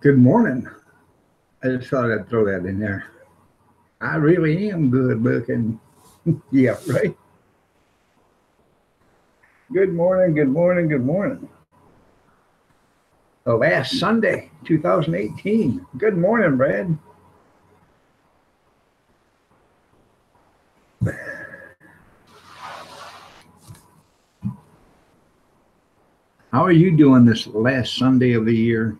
Good morning. I just thought I'd throw that in there. I really am good looking. Yeah, right. Good morning, good morning, good morning. The last Sunday, 2018. Good morning, Brad. How are you doing this last Sunday of the year?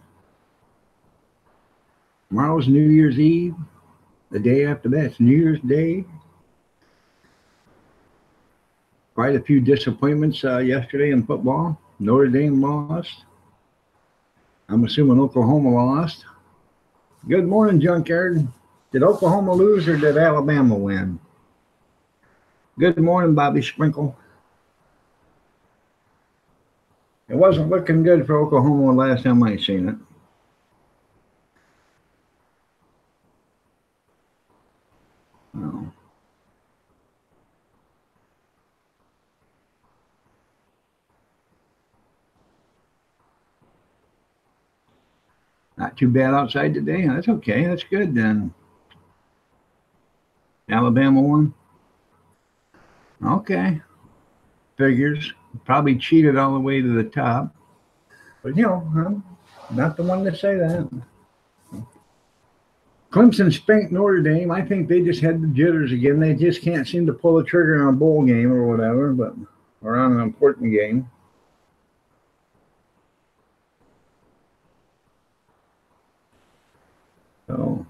Tomorrow's New Year's Eve. The day after that's New Year's Day. Quite a few disappointments yesterday in football. Notre Dame lost. I'm assuming Oklahoma lost. Good morning, Junkyard. Did Oklahoma lose or did Alabama win? Good morning, Bobby Sprinkle. It wasn't looking good for Oklahoma last time I seen it. No. Not too bad outside today. That's okay. That's good then. Alabama won. Okay. Figures. Probably cheated all the way to the top. But, I'm not the one to say that. Clemson spanked Notre Dame. I think they just had the jitters again. They just can't seem to pull the trigger on a bowl game or whatever, or on an important game. So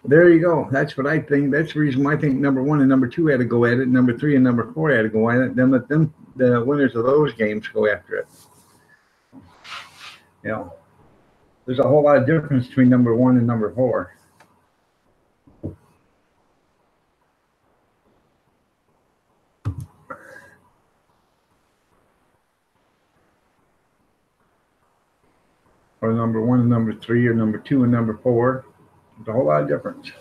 there you go. That's what I think. That's the reason why I think number one and number two had to go at it. Number three and number four had to go at it. Then let them, the winners of those games, go after it. There's a whole lot of difference between number one and number four. Or number one and number three, or number two and number four. There's a whole lot of difference.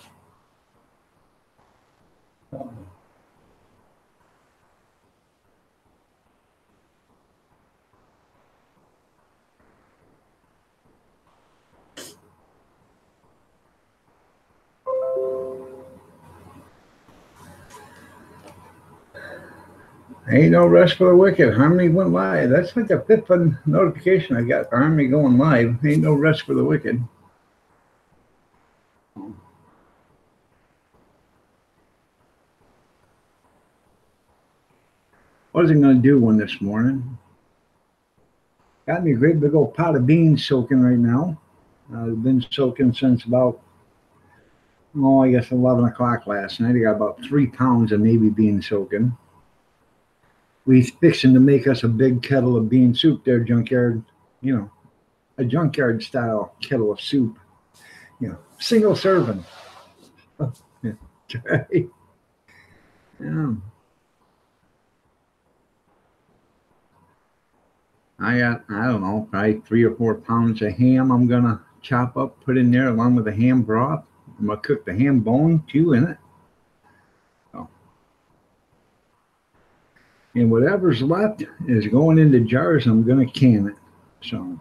Ain't no rest for the wicked. Harmony went live. That's like the fifth notification I got for Harmony going live. Ain't no rest for the wicked. What was I going to do one this morning? Got me a great big old pot of beans soaking right now. I've been soaking since about, I guess 11 o'clock last night. I got about 3 pounds of navy beans soaking. We fixing to make us a big kettle of bean soup there, Junkyard. A junkyard style kettle of soup. Single serving. Yeah. I got, I don't know, probably 3 or 4 pounds of ham I'm going to chop up, put in there along with the ham broth. I'm going to cook the ham bone too in it. And whatever's left is going into jars. I'm going to can it. So,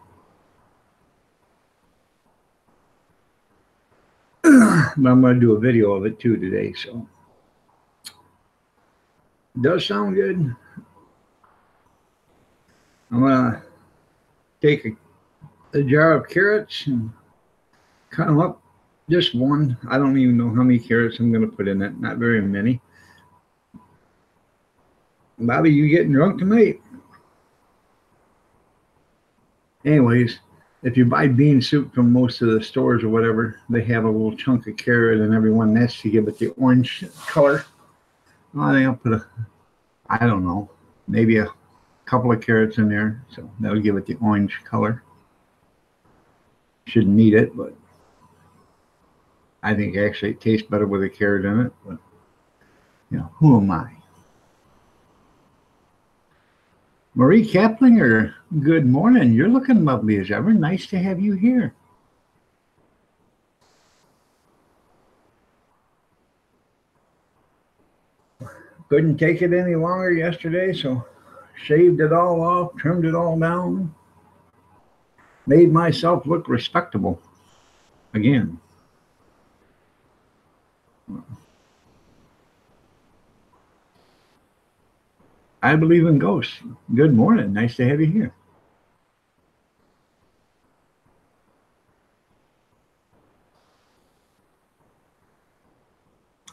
but I'm going to do a video of it too today. So, it does sound good. I'm going to take a jar of carrots and cut them up. Just one. I don't even know how many carrots I'm going to put in it. Not very many. Bobby, you getting drunk tonight? Anyways, if you buy bean soup from most of the stores or whatever, they have a little chunk of carrot in every one. That's to give it the orange color. I think I'll put I don't know, maybe a couple of carrots in there. So that'll give it the orange color. Shouldn't need it, but I think actually it tastes better with a carrot in it. But, who am I? Marie Kaplinger, good morning. You're looking lovely as ever. Nice to have you here. Couldn't take it any longer yesterday, so shaved it all off, trimmed it all down. Made myself look respectable again. I believe in ghosts. Good morning. Nice to have you here.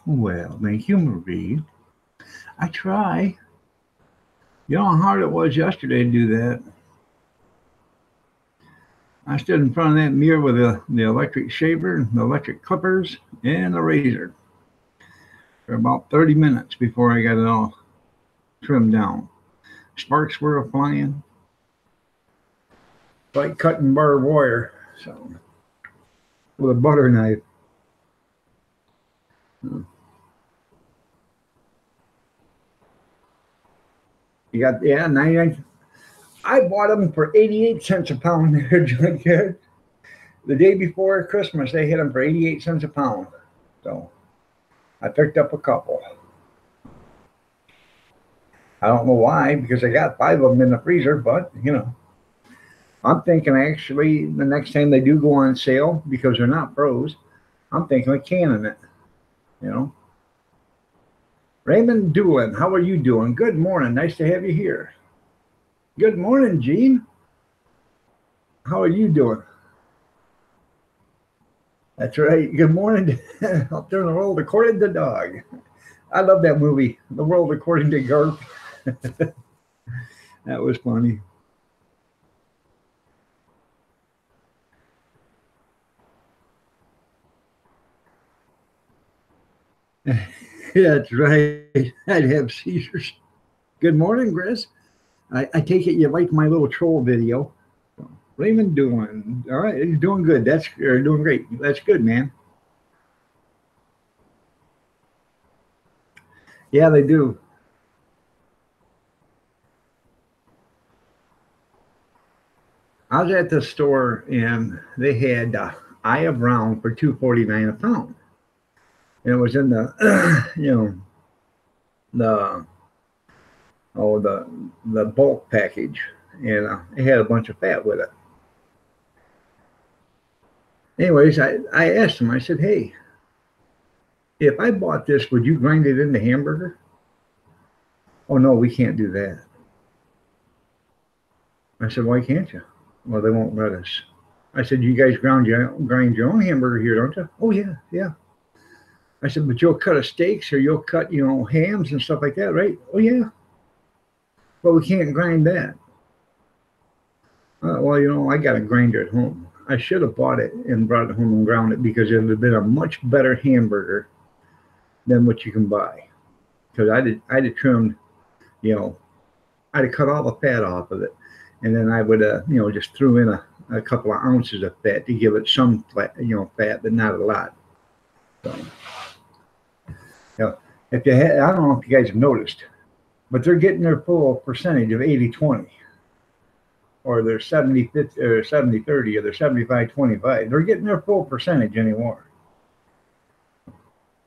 Well, thank you, Marie. I try. You know how hard it was yesterday to do that. I stood in front of that mirror with the electric shaver, the electric clippers, and the razor for about 30 minutes before I got it all trimmed down. Sparks were flying, like cutting barbed wire. So, with a butter knife. You got, yeah, 99. I bought them for 88 cents a pound there, junkyard. The day before Christmas, they hit them for 88 cents a pound. So I picked up a couple. I don't know why, because I got 5 of them in the freezer, but you know, I'm thinking actually the next time they do go on sale, because they're not froze, I'm thinking of canning it. You know. Raymond Doolin, how are you doing? Good morning. Nice to have you here. Good morning, Gene. How are you doing? That's right. Good morning. Up there in the world according to Dog. I love that movie, The World According to Garp. That was funny. That's right. I'd have seizures. Good morning, Chris. I take it you liked my little troll video. Raymond doing all right. He's doing good. That's doing great. That's good, man. Yeah, they do. I was at the store and they had Eye of Round for $2.49 a pound. And it was in the the the bulk package, and it had a bunch of fat with it. Anyways, I asked him. I said, "Hey, if I bought this, would you grind it into hamburger?" Oh no, we can't do that. I said, "Why can't you?" Well, they won't let us. I said, "You guys grind your own hamburger here, don't you?" Oh yeah, yeah. I said, "But you'll cut a steaks or you'll cut hams and stuff like that, right?" Oh yeah. But we can't grind that. Well, I got a grinder at home. I should have bought it and brought it home and ground it because it would have been a much better hamburger than what you can buy. Because I'd have trimmed, you know, I'd have cut all the fat off of it, and then I would, just threw in a couple of ounces of fat to give it some fat, fat, but not a lot. So, if you had, I don't know if you guys have noticed, but they're getting their full percentage of 80-20. Or they're 70-50 or 70-30 or they're 75-25. They're getting their full percentage anymore.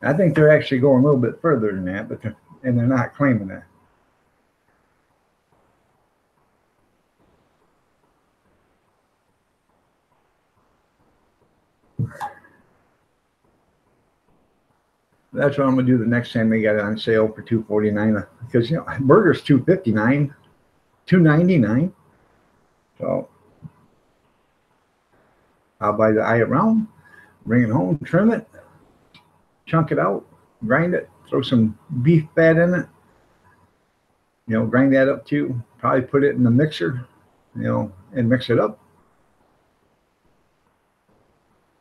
I think they're actually going a little bit further than that, but they're not claiming that. That's what I'm gonna do the next time they got it on sale for $2.49 because burgers $2.59, $2.99. So I'll buy the eye around, bring it home, trim it, chunk it out, grind it, throw some beef fat in it. Grind that up too. Probably put it in the mixer, and mix it up,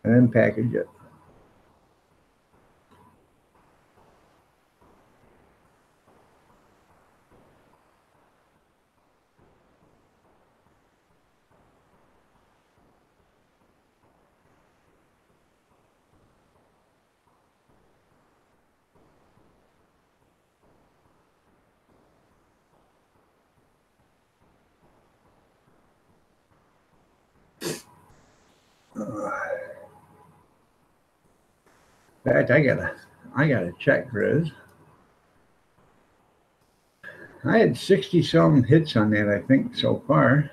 and then package it. In fact, I gotta check, Chris. I had 60 some hits on that, I think, so far.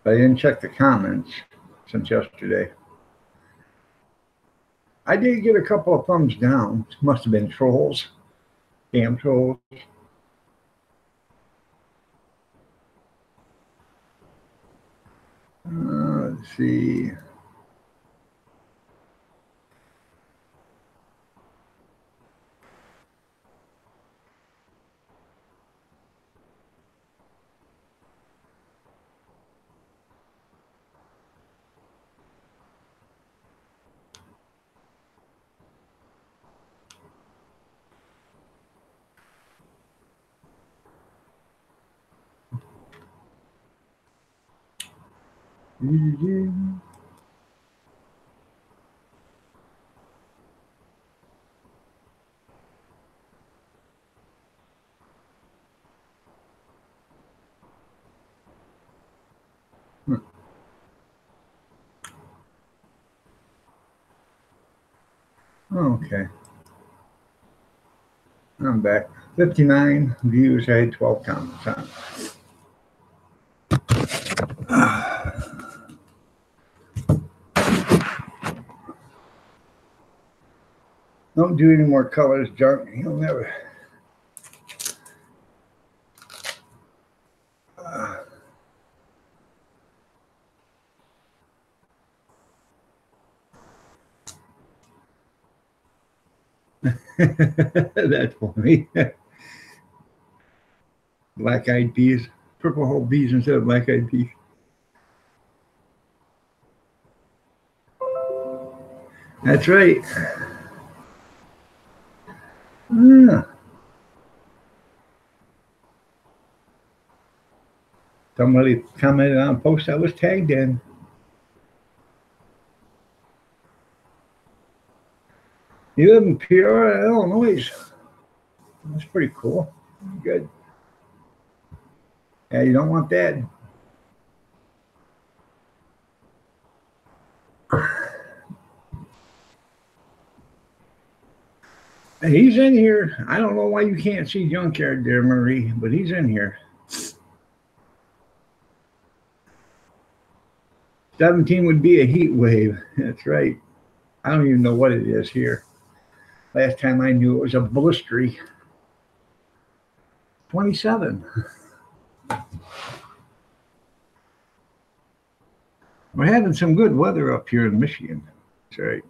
But I didn't check the comments since yesterday. I did get a couple of thumbs down. Must have been trolls. Damn trolls. Let's see. Okay. I'm back. 59 views. I had 12 comments on. Don't do any more colors, junk. You'll never. That's funny. Black-eyed peas. Purple whole peas instead of black-eyed peas. That's right. Somebody commented on a post I was tagged in. You live in Peoria, Illinois. That's pretty cool. Good. Yeah, you don't want that. He's in here. I don't know why you can't see Junkyard there, Marie, but he's in here. 17 would be a heat wave. That's right. I don't even know what it is here. Last time I knew it was a blistery. 27. We're having some good weather up here in Michigan. That's right.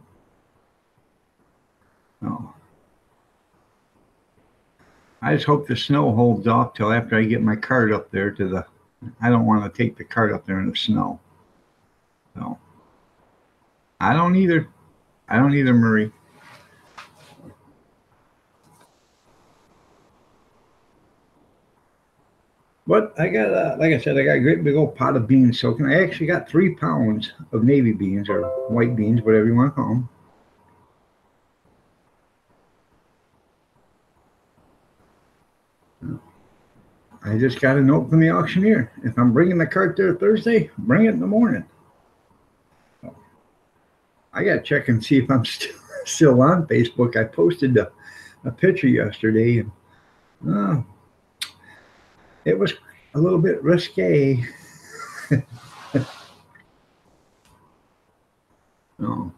Oh. I just hope the snow holds off till after I get my cart up there to the. I don't want to take the cart up there in the snow. So I don't either. I don't either, Marie. But I got, like I said, I got a great big old pot of beans soaking. I actually got 3 pounds of navy beans or white beans, whatever you want to call them. I just got a note from the auctioneer. If I'm bringing the cart there Thursday, bring it in the morning. So I got to check and see if I'm still on Facebook. I posted a picture yesterday, and it was a little bit risque. Oh.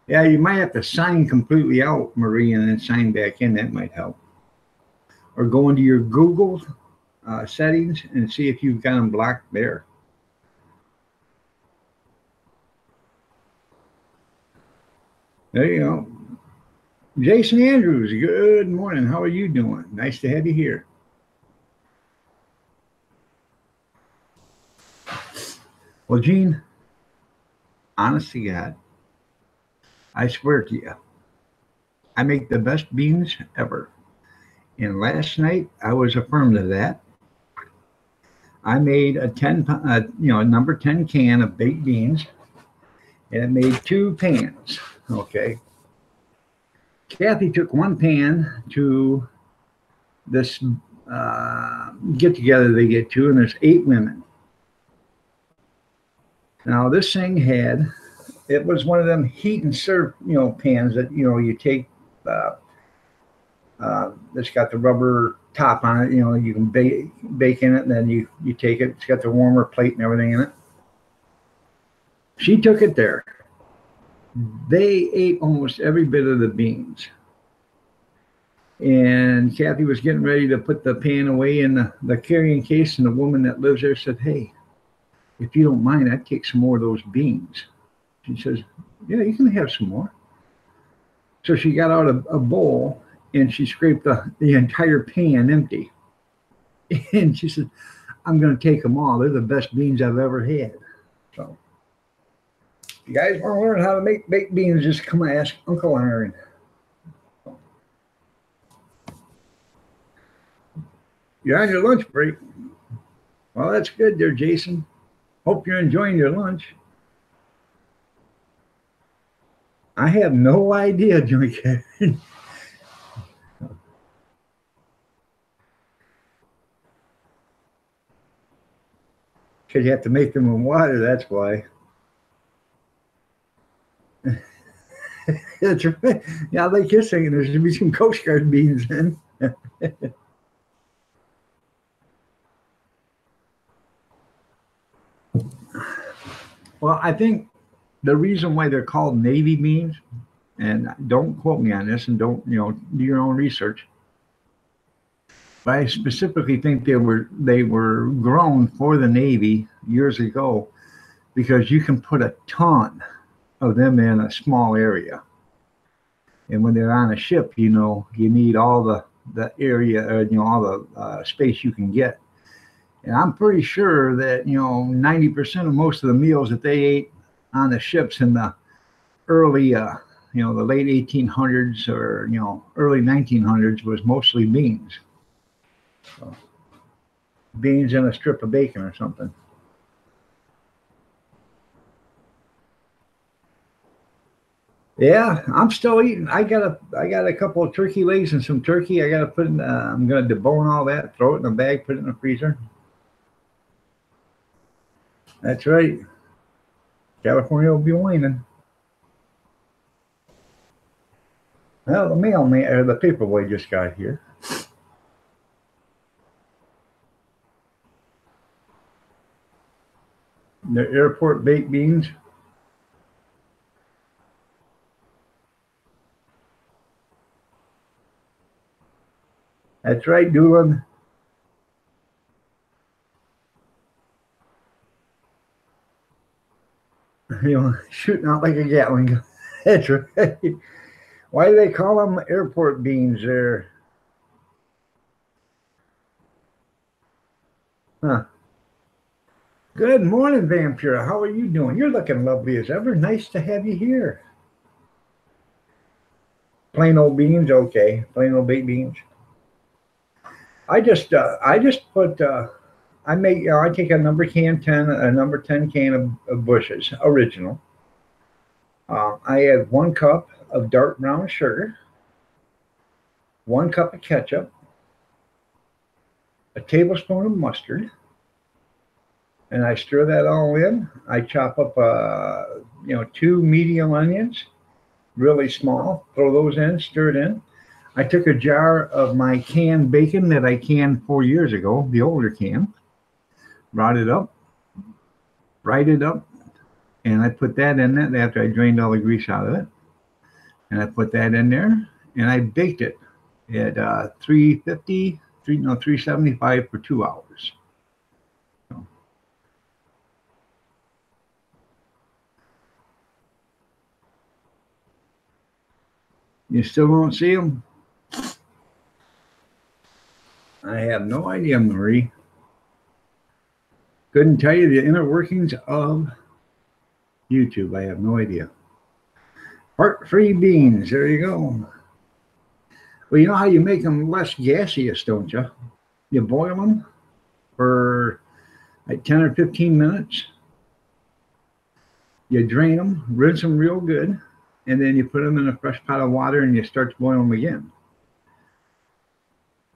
Yeah, you might have to sign completely out, Marie, and then sign back in. That might help. Or go into your Google settings and see if you've got them blocked there. There you go. Jason Andrews, good morning. How are you doing? Nice to have you here. Well, Gene, honest to God, I swear to you, I make the best beans ever. And last night, I was affirmed of that. I made a number 10 can of baked beans, and it made 2 pans. Okay. Kathy took 1 pan to this get together they get to, and there's 8 women. Now this thing it was one of them heat and serve, pans that, you take It's got the rubber top on it. You know, you can bake in it, and then you take it. It's got the warmer plate and everything in it. She took it there. They ate almost every bit of the beans. And Kathy was getting ready to put the pan away in the carrying case, and the woman that lives there said, "Hey, if you don't mind, I'd take some more of those beans." She says, "Yeah, you can have some more." So she got out a bowl and she scraped the entire pan empty. And she said, "I'm going to take them all. They're the best beans I've ever had." So if you guys want to learn how to make baked beans, just come and ask Uncle Aaron. You're on your lunch break. Well, that's good there, Jason. Hope you're enjoying your lunch. I have no idea, Joey Karen. Because you have to make them in water, that's why. That's right. Yeah, like you're saying, there's going to be some Coast Guard beans in. Well, I think the reason why they're called Navy beans, and don't quote me on this, and don't do your own research, but I specifically think they were grown for the Navy years ago because you can put a ton of them in a small area, and when they're on a ship, you need all the area, all the space you can get. And I'm pretty sure that 90% of most of the meals that they ate on the ships in the early, the late 1800s or early 1900s was mostly beans. So, beans and a strip of bacon or something. Yeah, I'm still eating. I got a couple of turkey legs and some turkey. I got to put in. I'm gonna debone all that, throw it in a bag, put it in the freezer. That's right. California will be whining. Well, the mailman or the paperboy just got here. The airport baked beans. That's right, Doolin. Shooting out like a Gatling gun. That's right. Why do they call them airport beans there? Huh. Good morning, Vampira. How are you doing? You're looking lovely as ever. Nice to have you here. Plain old beans, okay. Plain old baked beans. I just put I take a number 10 can of Bush's original. I add 1 cup of dark brown sugar, 1 cup of ketchup, a tablespoon of mustard, and I stir that all in. I chop up 2 medium onions, really small, throw those in, stir it in. I took a jar of my canned bacon that I canned 4 years ago, the older can, brought it up, fried it up, and I put that in it after I drained all the grease out of it. And I put that in there, and I baked it at 375 for 2 hours. So. You still don't see them? I have no idea, Marie. Couldn't tell you the inner workings of YouTube. I have no idea. Heart-free beans. There you go. Well, you know how you make them less gaseous, don't you? You boil them for like 10 or 15 minutes. You drain them, rinse them real good, and then you put them in a fresh pot of water and you start to boil them again.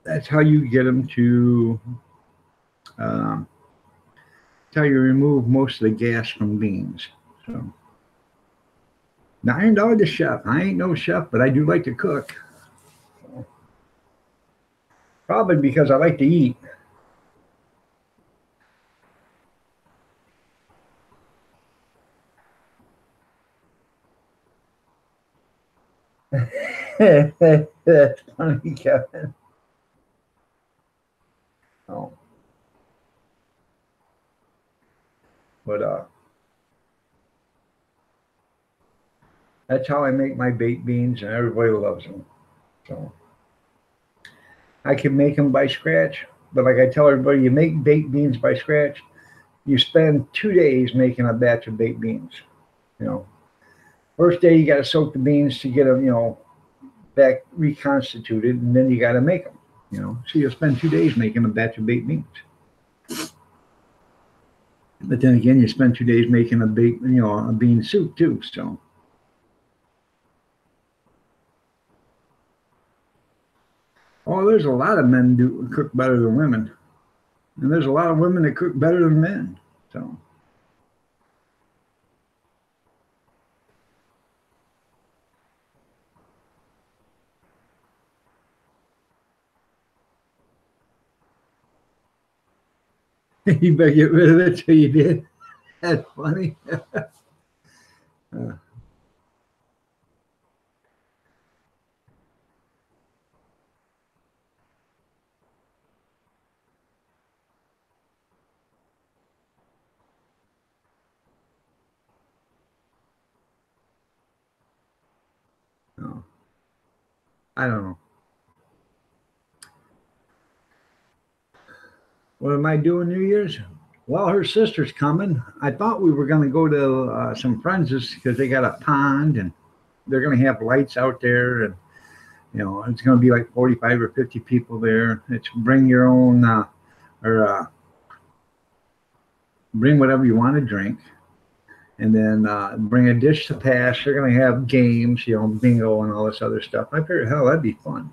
That's how you get them to how you remove most of the gas from beans. So, $9 a chef. I ain't no chef, but I do like to cook. So. Probably because I like to eat. That's funny, Kevin. Oh, but that's how I make my baked beans, and everybody loves them. So I can make them by scratch, but like I tell everybody, you make baked beans by scratch. You spend 2 days making a batch of baked beans. You know, first day you got to soak the beans to get them, back reconstituted, and then you got to make them. So you'll spend 2 days making a batch of baked beans. But then again, you spend 2 days making a bean soup too. So, oh, there's a lot of men do cook better than women, and there's a lot of women that cook better than men. So, you better get rid of it till you did. That's funny. uh, no, I don't know. What am I doing New Year's? Well, her sister's coming. I thought we were going to go to some friends' because they got a pond and they're going to have lights out there, and it's going to be like 45 or 50 people there. It's bring your own or bring whatever you want to drink, and then bring a dish to pass. They're going to have games, bingo and all this other stuff. I figured, hell, that'd be fun.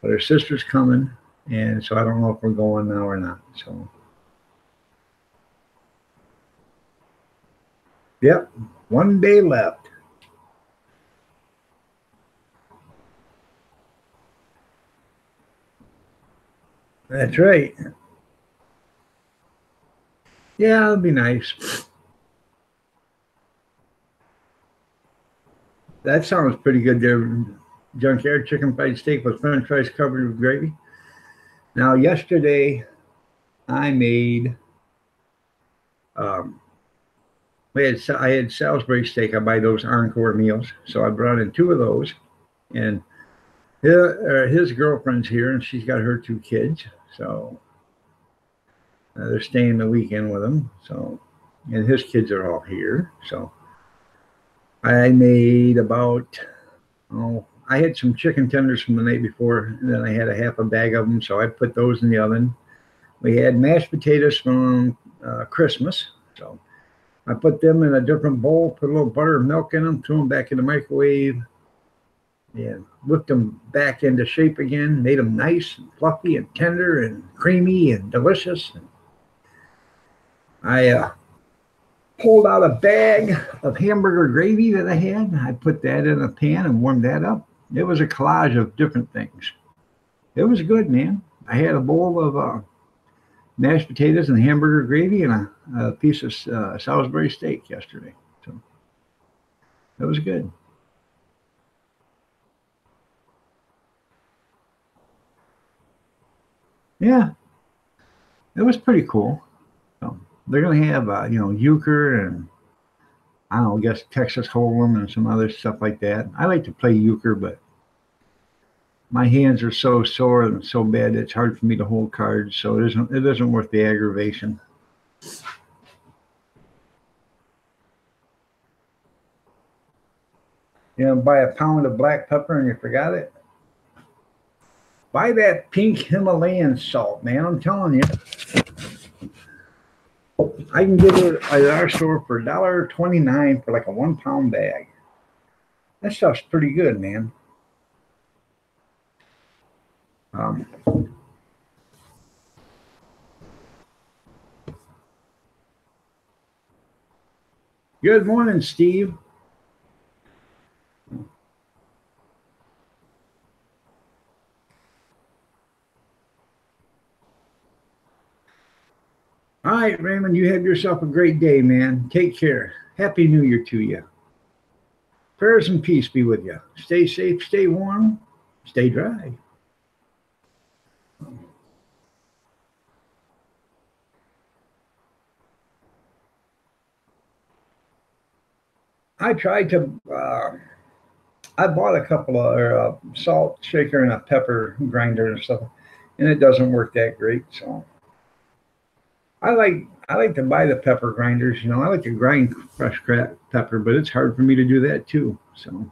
But her sister's coming, and so I don't know if we're going now or not. So, yep, 1 day left. That's right. Yeah, it'll be nice. That sounds pretty good there. Junkyard chicken fried steak with french fries covered with gravy. Now, yesterday I made, um, I had Salisbury steak. I buy those Encore meals. So I brought in two of those. And his girlfriend's here, and she's got her two kids. So they're staying the weekend with him. So, and his kids are all here. So I made I had some chicken tenders from the night before, and then I had a half a bag of them. So I put those in the oven. We had mashed potatoes from Christmas. So I put them in a different bowl, put a little butter and milk in them, threw them back in the microwave, and whipped them back into shape again, made them nice and fluffy and tender and creamy and delicious. I pulled out a bag of hamburger gravy that I had. I put that in a pan and warmed that up. It was a collage of different things. It was good, man. I had a bowl of mashed potatoes and hamburger gravy and a piece of Salisbury steak yesterday. So it was good. Yeah, it was pretty cool. So they're going to have, euchre and I don't know, I guess Texas Hold'em and some other stuff like that. I like to play euchre, but my hands are so sore and so bad it's hard for me to hold cards. So it isn't worth the aggravation. Buy a pound of black pepper and you forgot it. Buy that pink Himalayan salt, man. I'm telling you. I can get it at our store for $1.29 for like a 1 pound bag. That stuff's pretty good, man. Um, Good morning, Steve. right, Raymond, you have yourself a great day, man. Take care. Happy New Year to you. Prayers and peace be with you. Stay safe, stay warm, stay dry. I tried to, I bought a couple of salt shaker and a pepper grinder and stuff, and it doesn't work that great. So I like to buy the pepper grinders. You know, I like to grind fresh cracked pepper, but it's hard for me to do that too. So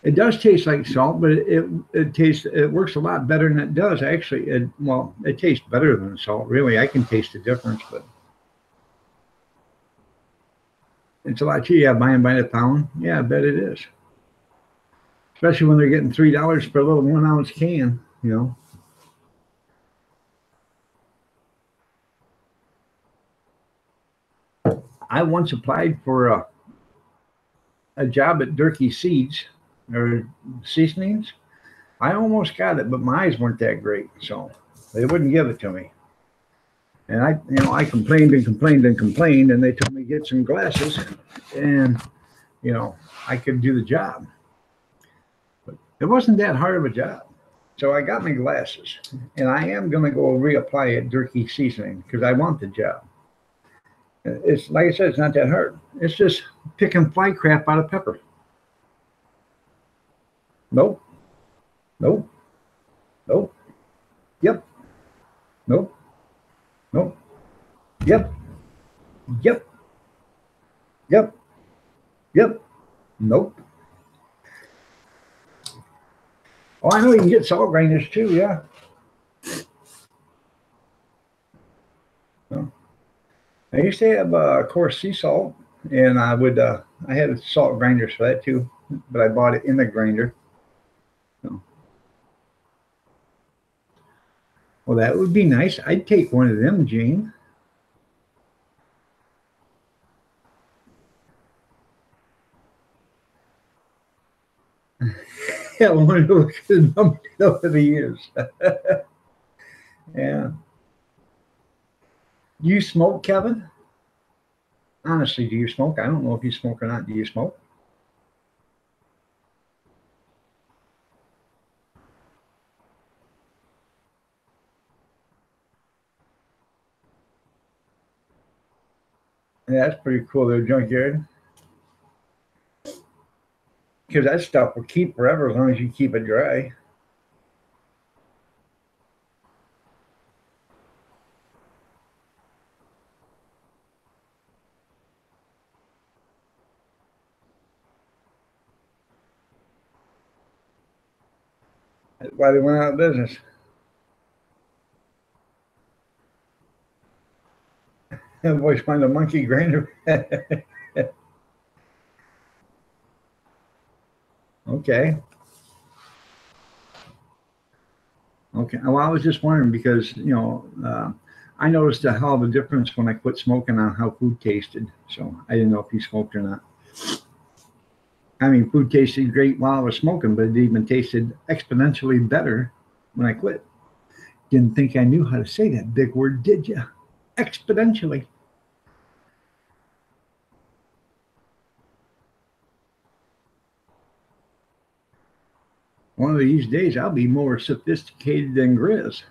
it does taste like salt, but it works a lot better than it does actually. It tastes better than salt. Really, I can taste the difference, but it's a lot cheaper. Yeah, buying by the pound. Yeah, I bet it is. Especially when they're getting $3 for a little 1 ounce can. You know. I once applied for a job at Durkee Seeds or Seasonings. I almost got it, but my eyes weren't that great, so they wouldn't give it to me. And I complained and complained and complained, and they told me to get some glasses, and I could do the job. But it wasn't that hard of a job, so I got my glasses, and I am going to go reapply at Durkee Seasoning because I want the job. It's like I said, it's not that hard. It's just picking fly crap out of pepper. Nope. Nope. Nope. Yep. Nope. Nope. Yep. Yep. Yep. Yep. Nope. Oh, I know you can get salt grinders too, yeah. Oh. I used to have, of course, sea salt, and I had salt grinders for that too, but I bought it in the grinder. So, well, that would be nice. I'd take one of them, Gene. Yeah, I wanted to look at the numbers over the years. Yeah. Do you smoke, Kevin? Honestly, do you smoke? I don't know if you smoke or not. Do you smoke? Yeah, that's pretty cool, though, junkyard. Because that stuff will keep forever as long as you keep it dry. That's why they went out of business. And boys find a monkey grinder. Okay. Okay. Well, I was just wondering because, I noticed a hell of a difference when I quit smoking on how food tasted. So I didn't know if you smoked or not. I mean, food tasted great while I was smoking, but it even tasted exponentially better when I quit. Didn't think I knew how to say that big word, did you? Exponentially. One of these days, I'll be more sophisticated than Grizz.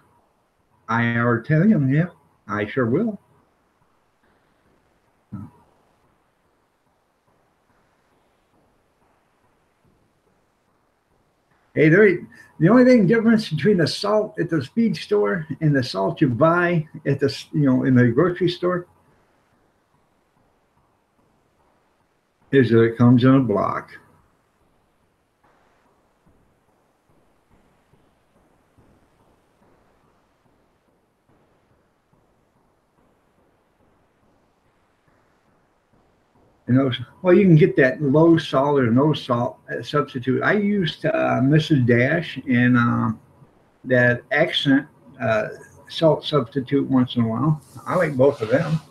I are telling him, yeah, I sure will. Hey, the only thing difference between the salt at the feed store and the salt you buy at in the grocery store is that it comes in a block. Well, you can get that low salt or no salt substitute. I used Mrs. Dash and that accent uh, salt substitute once in a while. I like both of them.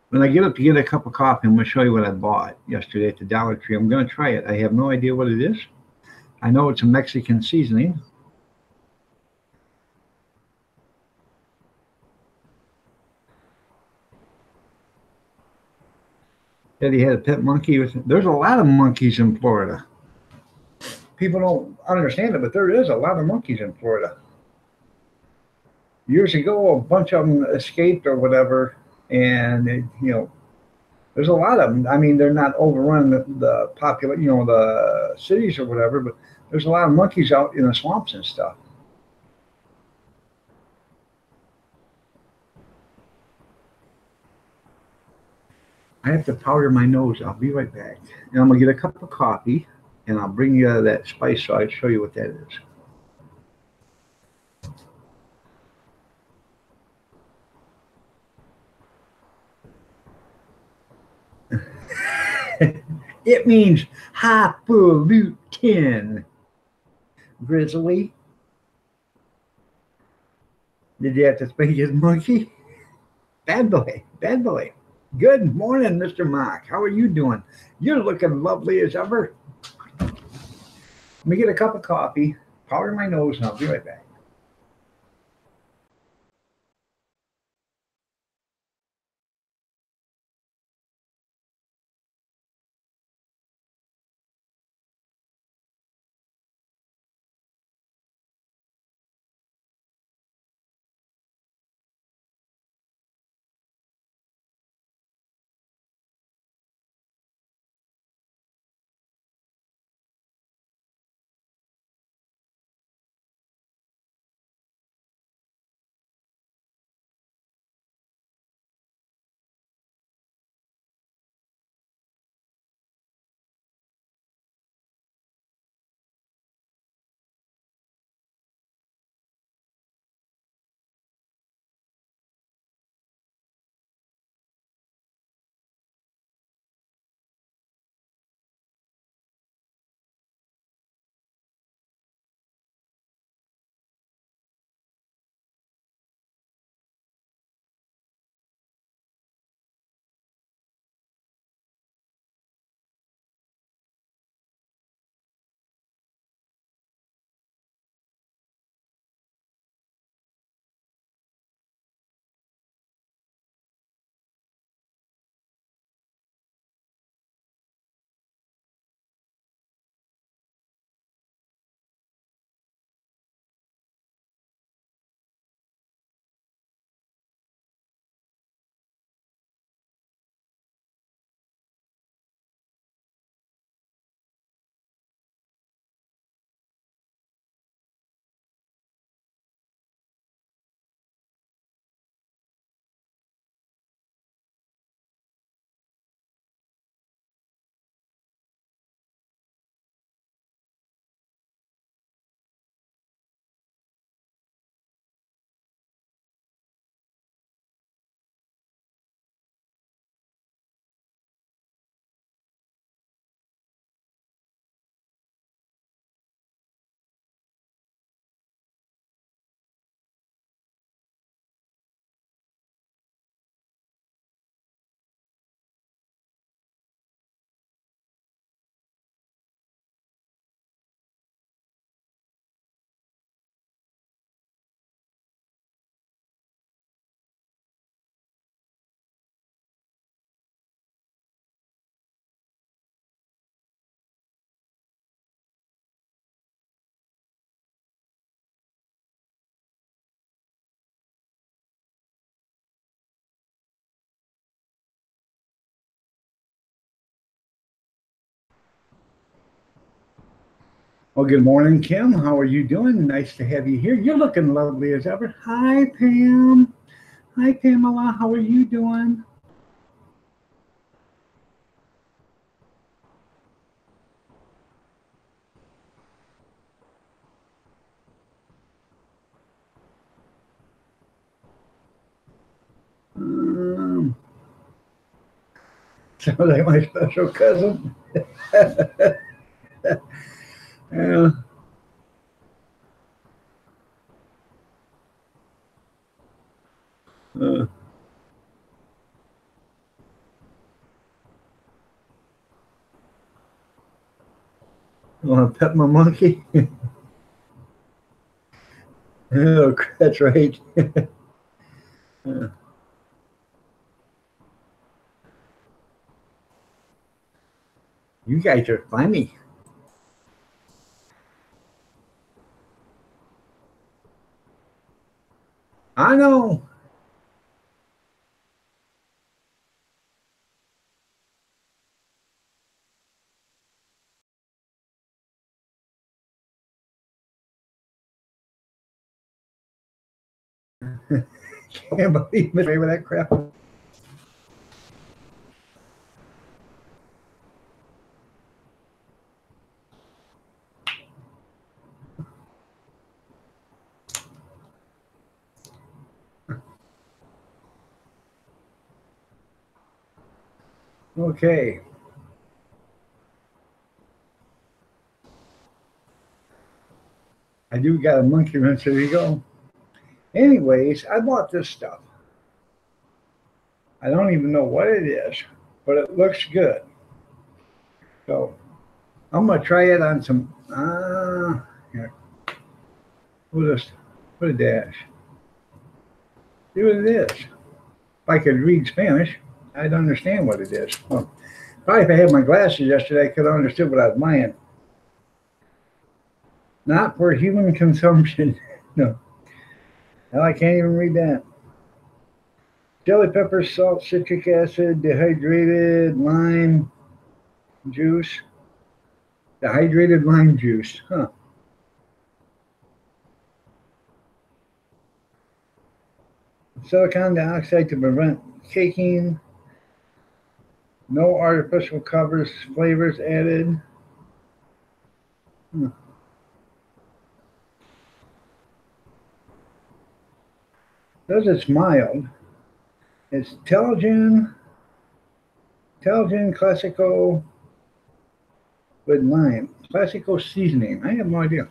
When I get up to get a cup of coffee, I'm going to show you what I bought yesterday at the Dollar Tree. I'm going to try it. I have no idea what it is, I know it's a Mexican seasoning. That he had a pet monkey with. There's a lot of monkeys in Florida. People don't understand it, but there is a lot of monkeys in Florida. Years ago, a bunch of them escaped or whatever, and there's a lot of them. I mean, they're not overrunning the popular, the cities or whatever, but there's a lot of monkeys out in the swamps and stuff. I have to powder my nose. I'll be right back. And I'm going to get a cup of coffee, and I'll bring you that spice so I show you what that is. It means highfalutin. Grizzly. Did you have to speak his monkey? Bad boy. Bad boy. Good morning, Mr. Mock. How are you doing? You're looking lovely as ever. Let me get a cup of coffee, powder my nose, and I'll be right back. Well, good morning, Kim. How are you doing? Nice to have you here. You're looking lovely as ever. Hi, Pam. Hi, Pamela. How are you doing? Um, Sounds like my special cousin. Yeah. Uh, You want to pet my monkey? Oh, that's right. You guys are funny. I know. Can't believe me with that crap. Okay. I do got a monkey wrench. There you go. Anyways, I bought this stuff. I don't even know what it is, but it looks good. So I'm gonna try it on some. Here, we'll just put a dash. See what it is. If I could read Spanish, I'd understand what it is. Well, probably if I had my glasses yesterday, I could have understood what I was buying. Not for human consumption. No. Hell, I can't even read that. Jelly pepper, salt, citric acid, dehydrated lime juice. Dehydrated lime juice. Huh. Silicon dioxide to prevent caking. No artificial covers, flavors added. Hmm. Says it's mild. It's Telgen Classico with lime. Classico seasoning. I have no idea.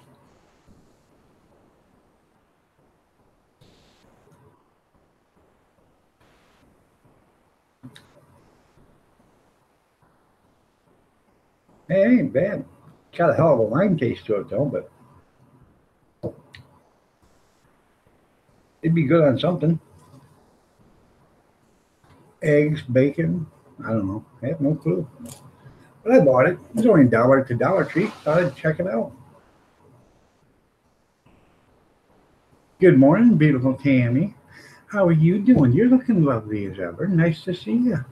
Hey, it ain't bad. Got a hell of a lime taste to it though, but it'd be good on something. Eggs, bacon. I don't know. I have no clue. But I bought it. It was only $1 at the Dollar Tree. Thought I'd check it out. Good morning, beautiful Tammy. How are you doing? You're looking lovely as ever. Nice to see you.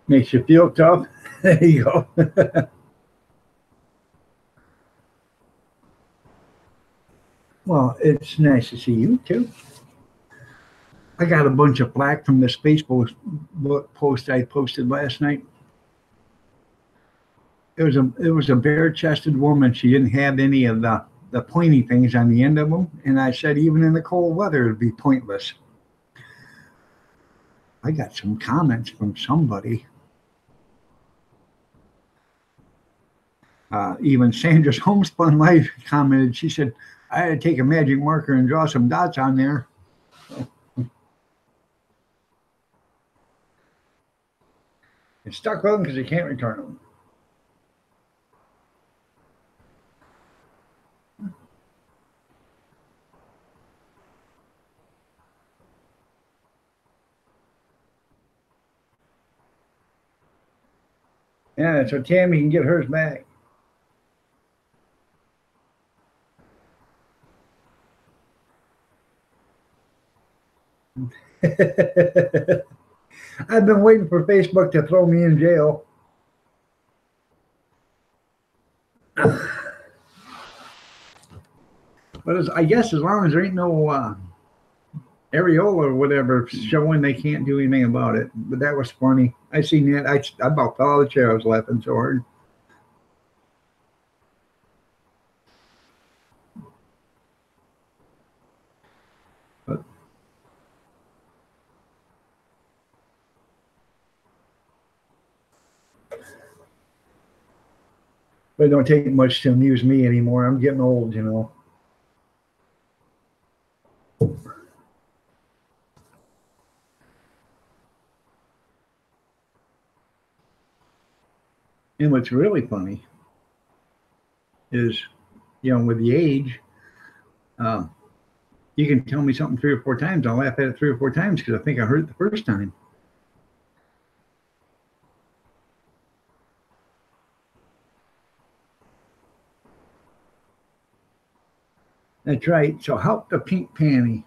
Makes you feel tough. There you go. Well, it's nice to see you too. I got a bunch of flack from this Facebook post I posted last night. It was a bare chested woman. She didn't have any of the pointy things on the end of them, and I said even in the cold weather it'd be pointless. I got some comments from somebody. Even Sandra's Homespun Life commented. She said I had to take a magic marker and draw some dots on there. It's stuck with them because you can't return them. Yeah, so Tammy can get hers back. I've been waiting for Facebook to throw me in jail. But I guess as long as there ain't no areola or whatever showing, they can't do anything about it. But that was funny. I seen that. I about fell out of the chair. I was laughing so hard. But it don't take much to amuse me anymore. I'm getting old, you know. And what's really funny is, you know, with the age, um, you can tell me something 3 or 4 times. I'll laugh at it 3 or 4 times because I think I heard it the first time. That's right. So help the pink panty.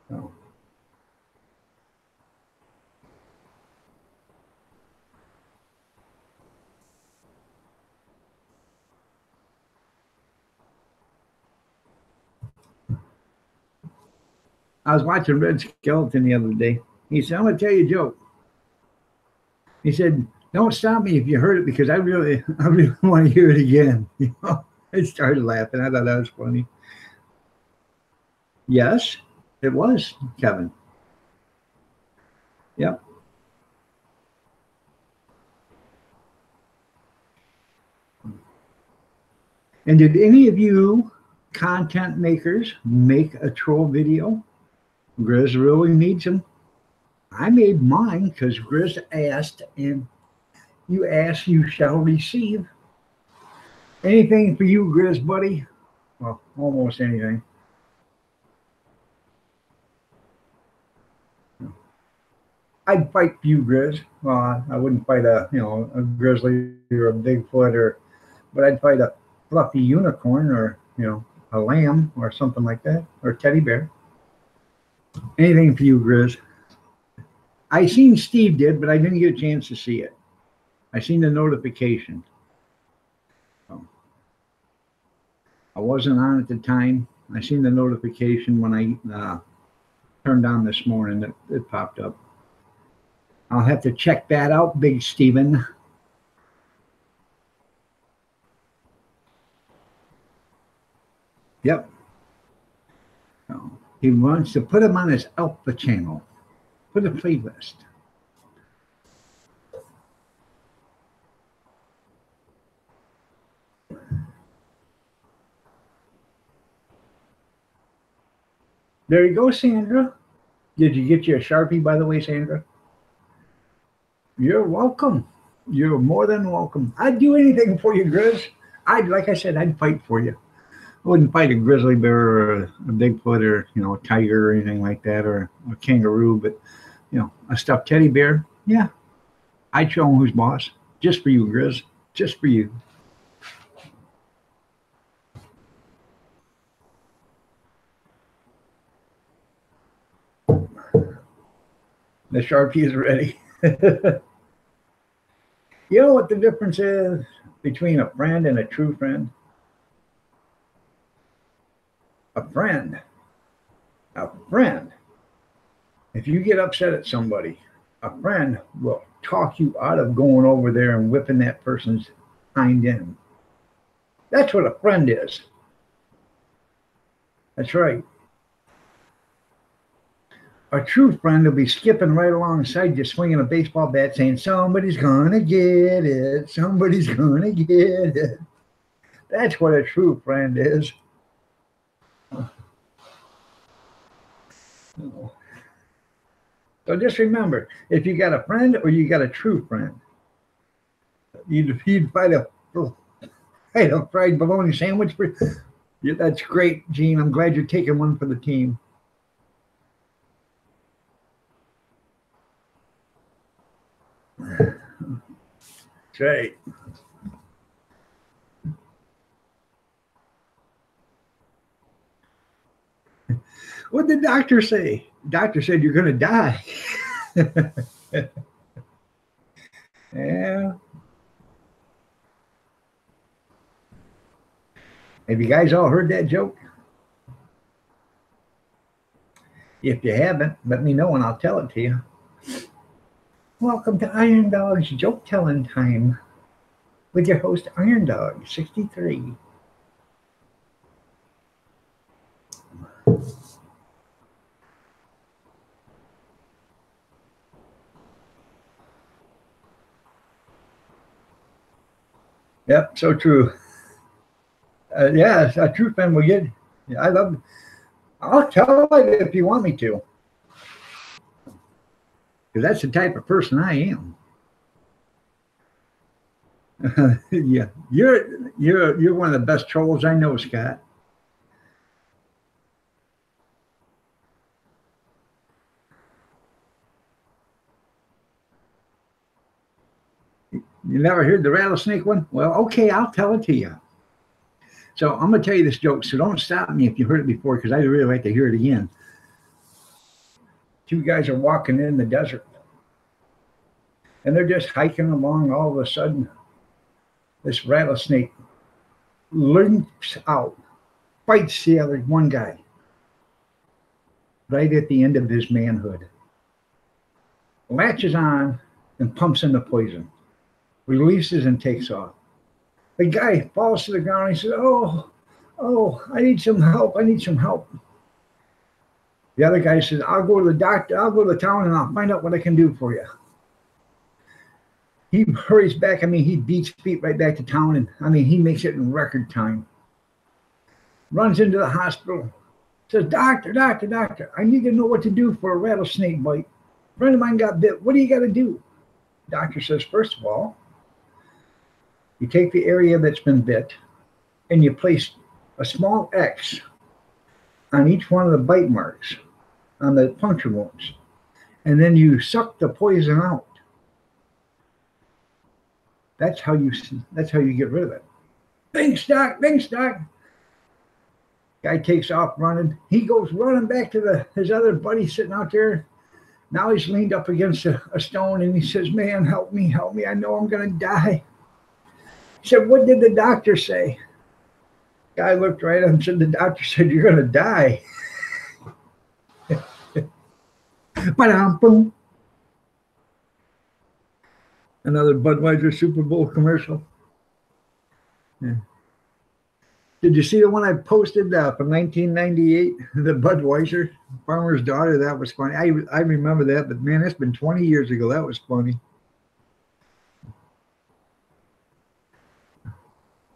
So, I was watching Red Skeleton the other day. He said, "I'm going to tell you a joke." He said, "Don't stop me if you heard it because I really want to hear it again." You know, I started laughing. I thought that was funny. Yes, it was Kevin. Yep. And did any of you content makers make a troll video? Grizz really needs them. I made mine because Grizz asked, and you ask, you shall receive. Anything for you, Grizz, buddy? Well, almost anything. I'd fight for you, Grizz. Well, I wouldn't fight a grizzly or a Bigfoot, but I'd fight a fluffy unicorn or a lamb or something like that, or a teddy bear. Anything for you, Grizz. I seen Steve did, but I didn't get a chance to see it. I seen the notification. So, I wasn't on at the time. I seen the notification when I turned on this morning. It popped up. I'll have to check that out, Big Steven. Yep. So, he wants to put him on his Alpha channel. Put a playlist. There you go, Sandra. Did you get you a Sharpie, by the way, Sandra? You're welcome. You're more than welcome. I'd do anything for you, Grizz. Like I said, I'd fight for you. I wouldn't fight a grizzly bear or a Bigfoot or a tiger or anything like that, or a kangaroo, but a stuffed teddy bear. Yeah, I'd show him who's boss. Just for you, Grizz. Just for you. The Sharpie is ready. You know what the difference is between a friend and a true friend? A friend. A friend. If you get upset at somebody, a friend will talk you out of going over there and whipping that person's hind end. That's what a friend is. That's right. A true friend will be skipping right alongside you, swinging a baseball bat, saying, "Somebody's gonna get it. Somebody's gonna get it." That's what a true friend is. So just remember, if you got a friend or you got a true friend, you'd fight a fried bologna sandwich for. Yeah, that's great, Gene. I'm glad you're taking one for the team. That's right. What did the doctor say? Doctor said you're going to die. Yeah. Have you guys all heard that joke? If you haven't, let me know and I'll tell it to you. Welcome to Iron Dog's joke telling time with your host Iron Dog 63. Yep, so true. Yeah, a true friend will get. I love. I'll tell it if you want me to, because that's the type of person I am. Yeah, you're one of the best trolls I know, Scott. You never heard the rattlesnake one? Well, okay, I'll tell it to you. So I'm gonna tell you this joke. So don't stop me if you heard it before, because I really like to hear it again. Two guys are walking in the desert, and they're just hiking along. All of a sudden, this rattlesnake leaps out, bites the other one guy right at the end of his manhood, latches on, and pumps in the poison, releases and takes off. The guy falls to the ground and he says, "Oh, oh, I need some help. I need some help." The other guy says, "I'll go to the doctor. I'll go to the town and I'll find out what I can do for you." He hurries back. I mean, he beats feet right back to town. And I mean, he makes it in record time. Runs into the hospital. Says, "Doctor, doctor, doctor, I need to know what to do for a rattlesnake bite. A friend of mine got bit. What do you got to do?" Doctor says, "First of all, you take the area that's been bit and you place a small X on each one of the bite marks on the puncture wounds. And then you suck the poison out. That's how you get rid of it." Thanks, Doc. Thanks, Doc. Guy takes off running. He goes running back to his other buddy sitting out there. Now he's leaned up against a stone and he says, "Man, help me, help me. I know I'm going to die." He said, "What did the doctor say?" Guy looked right at him and said, "The doctor said you're going to die." Ba-dum, another Budweiser Super Bowl commercial. Yeah. Did you see the one I posted from 1998? The Budweiser Farmer's Daughter. That was funny. I remember that, but man, it's been 20 years ago. That was funny.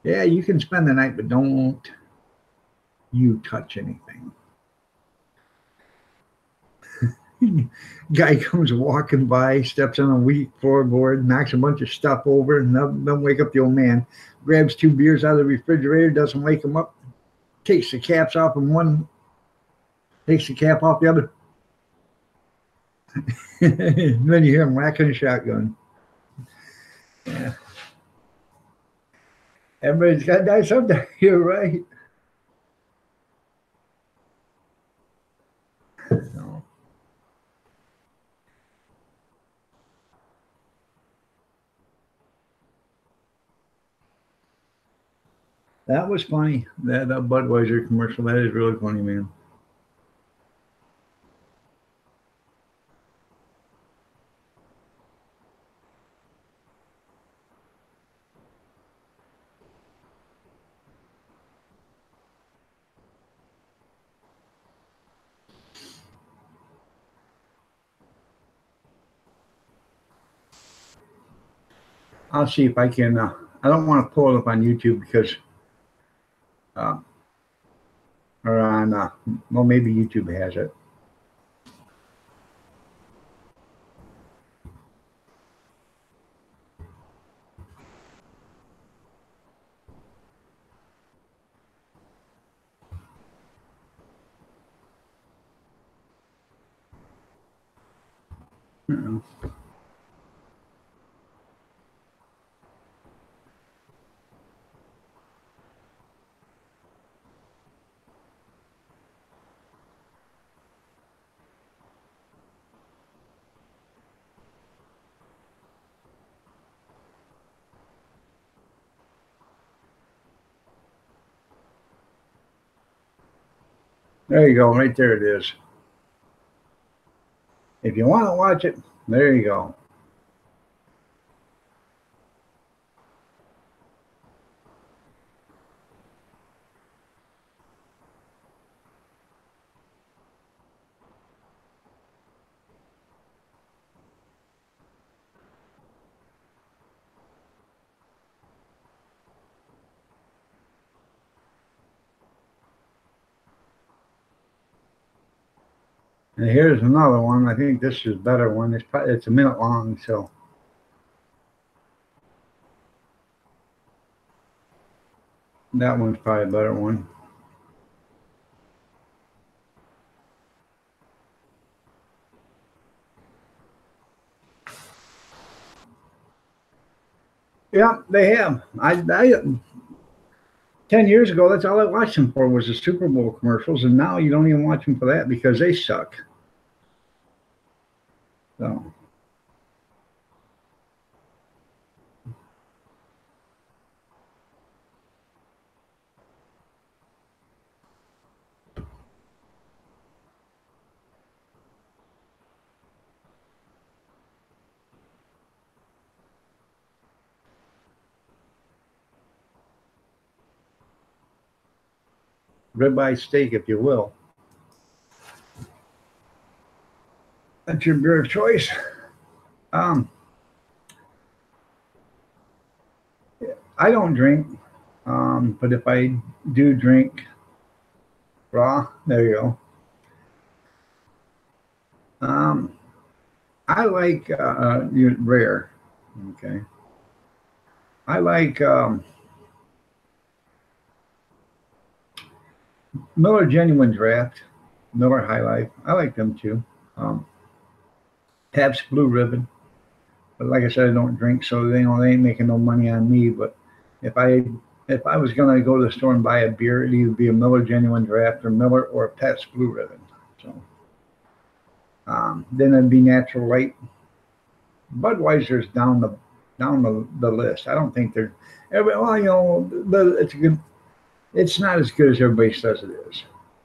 Yeah, you can spend the night, but don't you touch anything. Guy comes walking by, steps on a wheat floorboard, knocks a bunch of stuff over, and doesn't wake up the old man. Grabs two beers out of the refrigerator, doesn't wake him up, takes the caps off in one, takes the cap off the other. And then you hear him whacking a shotgun. Yeah. Everybody's got to die someday. You're right. So, that was funny. That Budweiser commercial, that is really funny, man. I'll see if I can. I don't want to pull it up on YouTube because, uh, or on, well, maybe YouTube has it. There you go. Right there it is. If you want to watch it, there you go. And here's another one. I think this is a better one. It's a minute long, so that one's probably a better one. Yeah, they have. 10 years ago, that's all I watched them for was the Super Bowl commercials, and now you don't even watch them for that because they suck. So, ribeye steak, if you will. That's your beer of choice. Um, I don't drink, but if I do drink raw, there you go. Um, I like rare. Okay. I like Miller Genuine Draft, Miller High Life. I like them too. Um, Pabst Blue Ribbon. But like I said, I don't drink, so they ain't making no money on me. But if I if I was gonna go to the store and buy a beer, it'd either be a Miller Genuine Draft or Miller or a Pabst Blue Ribbon. So then it'd be Natural Light. Budweiser's down the list. I don't think they're well, it's a good. It's not as good as everybody says it is.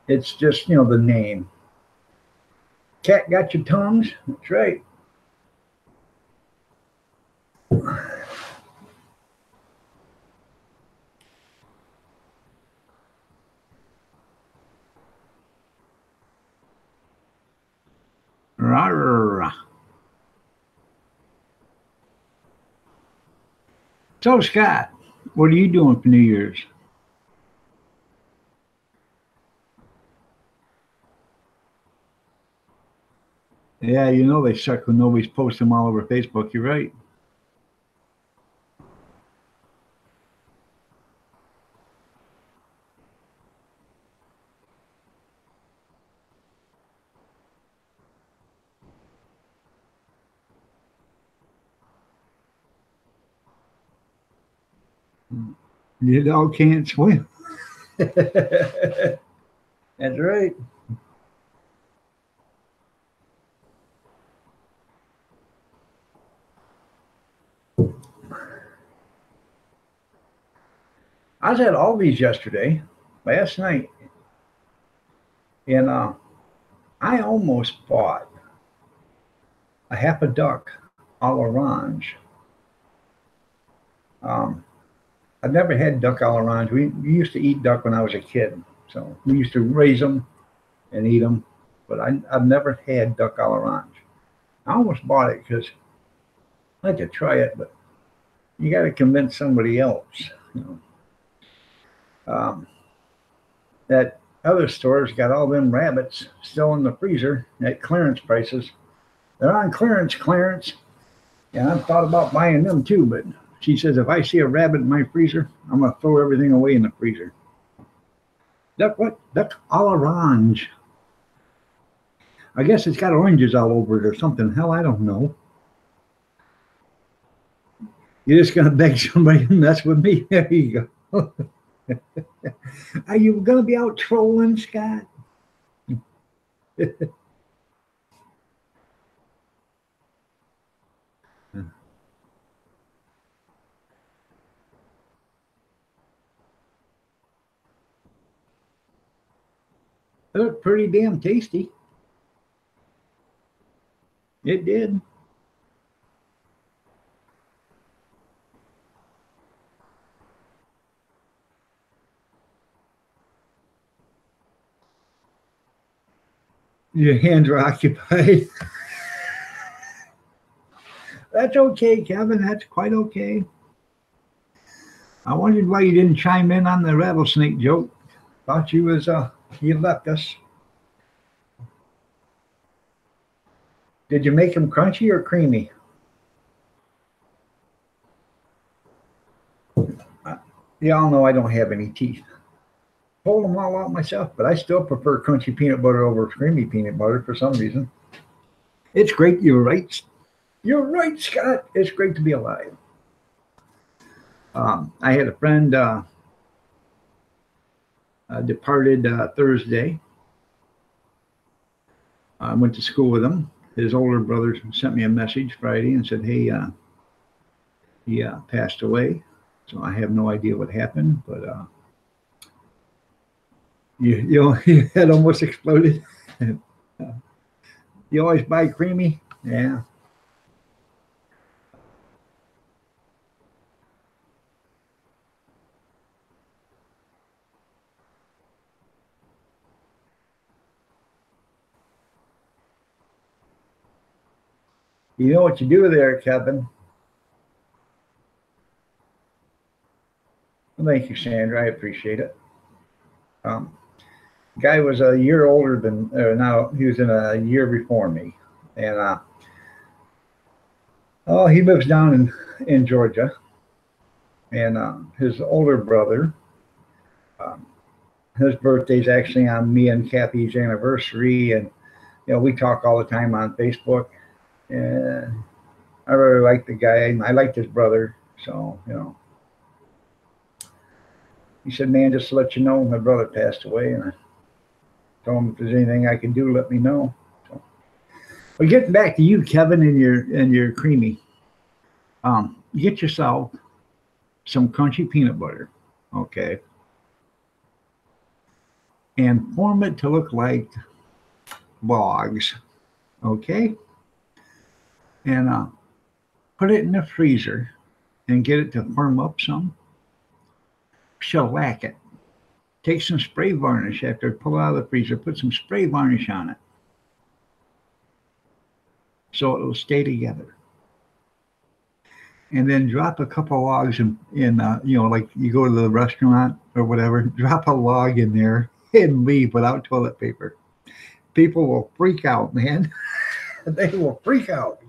It's just the name. Cat got your tongues. That's right. Rawr. So Scott, what are you doing for New Year's? Yeah, they suck when nobody's posting them all over Facebook. You're right. You dog can't swim. That's right. I was at Aldi's last night, and I almost bought a half a duck a l'orange. Um, I've never had duck a l'orange. We used to eat duck when I was a kid, so we used to raise them and eat them, but I've never had duck a l'orange. I almost bought it because I'd like to try it, but you got to convince somebody else. You um, that other store's got all them rabbits still in the freezer at clearance prices. They're on clearance. And I've thought about buying them too, but she says if I see a rabbit in my freezer, I'm gonna throw everything away in the freezer. Duck what? Duck a l'orange. I guess it's got oranges all over it or something. Hell, I don't know. You're just gonna beg somebody to mess with me. There you go. Are you gonna be out trolling, Scott? They look pretty damn tasty. It did. Your hands are occupied. That's okay, Kevin. That's quite okay. I wondered why you didn't chime in on the rattlesnake joke. Thought you left us. Did you make them crunchy or creamy? Y'all know I don't have any teeth. Pulled them all out myself, but I still prefer crunchy peanut butter over creamy peanut butter for some reason. It's great. You're right. You're right, Scott. It's great to be alive. I had a friend departed Thursday. I went to school with him. His older brother sent me a message Friday and said, "Hey, he passed away." So I have no idea what happened, but your head almost exploded. You always buy creamy, yeah. You know what you do there, Kevin? Well, thank you, Sandra. I appreciate it. Um, Guy was a year older than now. He was in a year before me, and oh, he lives down in Georgia, and his older brother, um, his birthday's actually on me and Kathy's anniversary, and we talk all the time on Facebook, and I really like the guy. I liked his brother, so he said, "Man, just to let you know, my brother passed away," and I told him if there's anything I can do, let me know. So, but getting back to you, Kevin, and your creamy, get yourself some crunchy peanut butter, okay, and form it to look like logs, okay, and put it in the freezer and get it to firm up some. Shellac it. Take some spray varnish after pull it out of the freezer. Put some spray varnish on it so it will stay together. And then drop a couple logs in like you go to the restaurant or whatever. Drop a log in there and leave without toilet paper. People will freak out, man. They will freak out.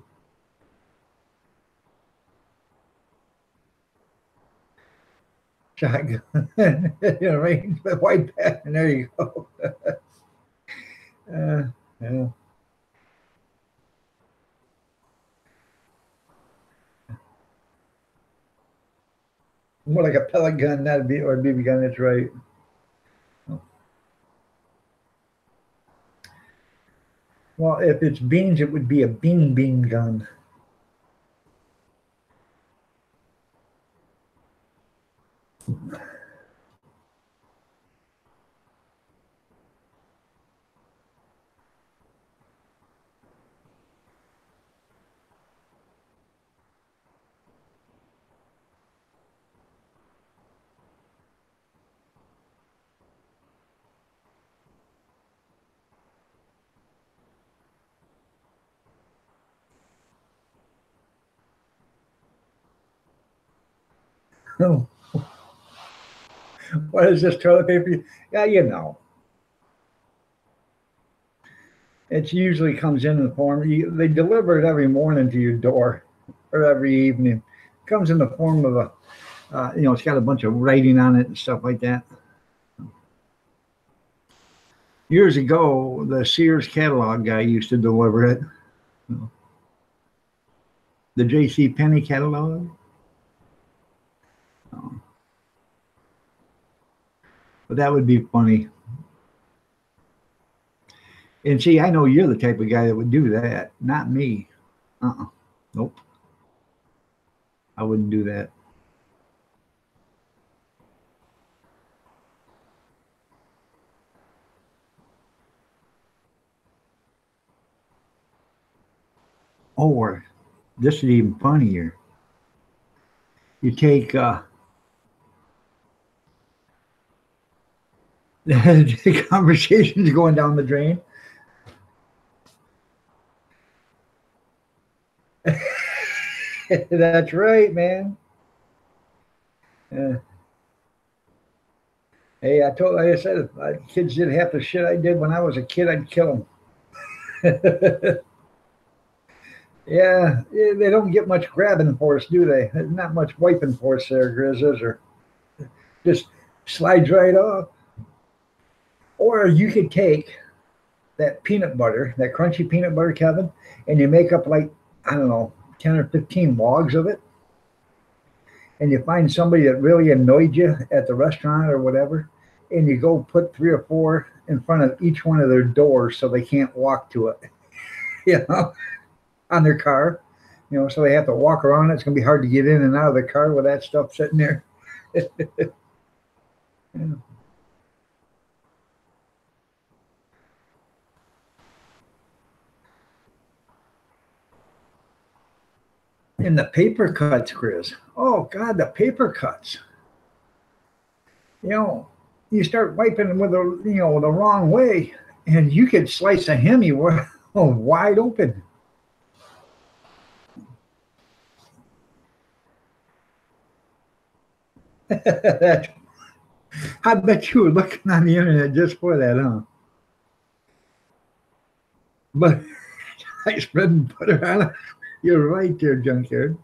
Shotgun, right? The white pattern. There you go. Yeah. More like a pellet gun, not or a BB gun. That's right. Well, if it's beans, it would be a bean gun. What is this toilet paper? Yeah, it usually comes in the form. They deliver it every morning to your door, or every evening. It comes in the form of it's got a bunch of writing on it and stuff like that. Years ago, the Sears catalog guy used to deliver it. The J.C. Penney catalog. But that would be funny. And see, I know you're the type of guy that would do that, not me. Nope. I wouldn't do that. Or this is even funnier. You take the conversations going down the drain. That's right, man. Hey, like I said, if kids did half the shit I did when I was a kid, I'd kill them. Yeah, they don't get much grabbing force, do they? There's not much wiping force there, Grizz, is there? Just slides right off. Or you could take that peanut butter, that crunchy peanut butter, Kevin, and you make up like, I don't know, 10 or 15 logs of it, and you find somebody that really annoyed you at the restaurant or whatever, and you go put 3 or 4 in front of each one of their doors so they can't walk to it, you know, on their car, so they have to walk around it. It's going to be hard to get in and out of the car with that stuff sitting there. Yeah. And the paper cuts, Chris. Oh, God, the paper cuts. You know, you start wiping them with the wrong way, and you could slice a hemi wide open. I bet you were looking on the internet just for that, huh? But I spread butter on it. You're right there, junkyard.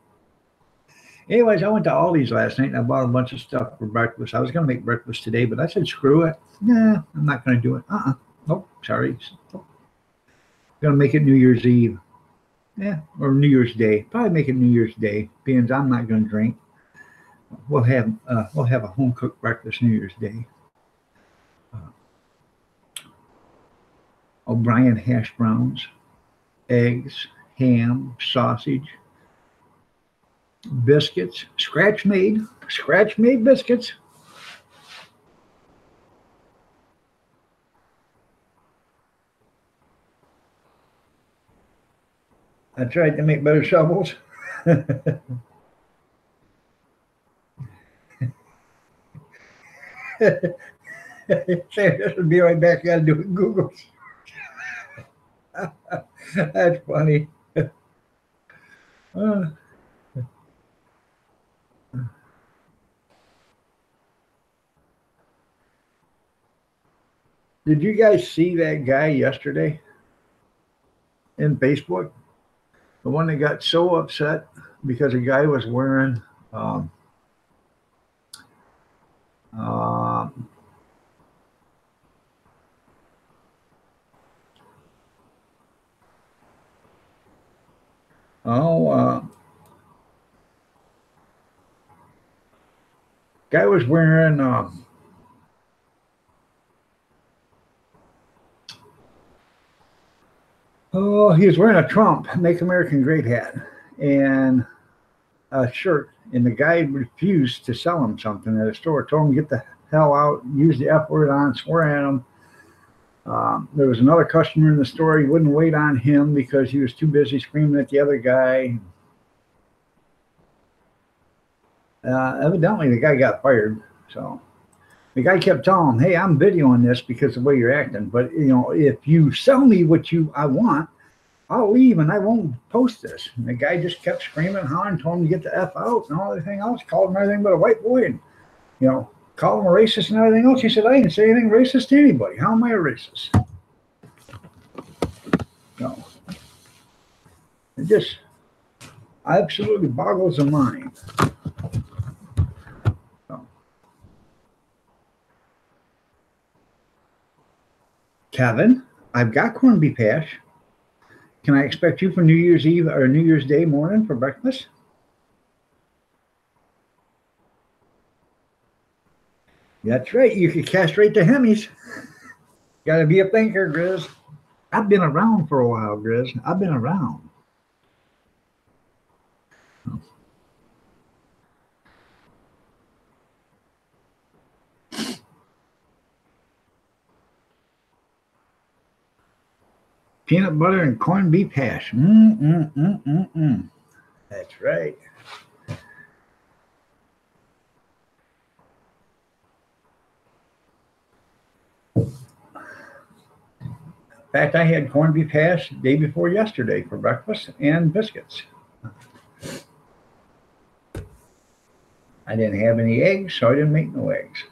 Anyways, I went to Aldi's last night and I bought a bunch of stuff for breakfast. I was going to make breakfast today, but I said, screw it. Nah, I'm not going to do it. Nope, sorry. Nope. Going to make it New Year's Eve. Yeah, or New Year's Day. Probably make it New Year's Day, being I'm not going to drink. We'll have a home cooked breakfast New Year's Day. Uh, O'Brien hash browns, eggs, ham, sausage, biscuits, scratch made biscuits. I tried to make better shovels. This will be right back. Got to do it. Google. That's funny. Uh, did you guys see that guy yesterday in Facebook? The one that got so upset because a guy was wearing um, uh, oh, guy was wearing he was wearing a Trump "Make American Great" hat and a shirt, and the guy refused to sell him something at a store. Told him get the hell out, use the F word on, swear at him. There was another customer in the store. He wouldn't wait on him because he was too busy screaming at the other guy. Evidently, the guy got fired. So the guy kept telling him, "Hey, I'm videoing this because of the way you're acting. But if you sell me what I want, I'll leave and I won't post this." And the guy just kept screaming, hollering, told him to get the F out and all everything else. Called him everything but a white boy, and called him a racist and everything else. He said, "I didn't say anything racist to anybody. How am I a racist?" No, it just absolutely boggles the mind. So, Kevin, I've got corned beef hash. Can I expect you for New Year's Eve or New Year's Day morning for breakfast? That's right. You could castrate the Hemis. Got to be a thinker, Grizz. I've been around for a while, Grizz. I've been around. Peanut butter and corned beef hash. That's right. In fact, I had corned beef hash the day before yesterday for breakfast and biscuits. I didn't have any eggs, so I didn't make no eggs.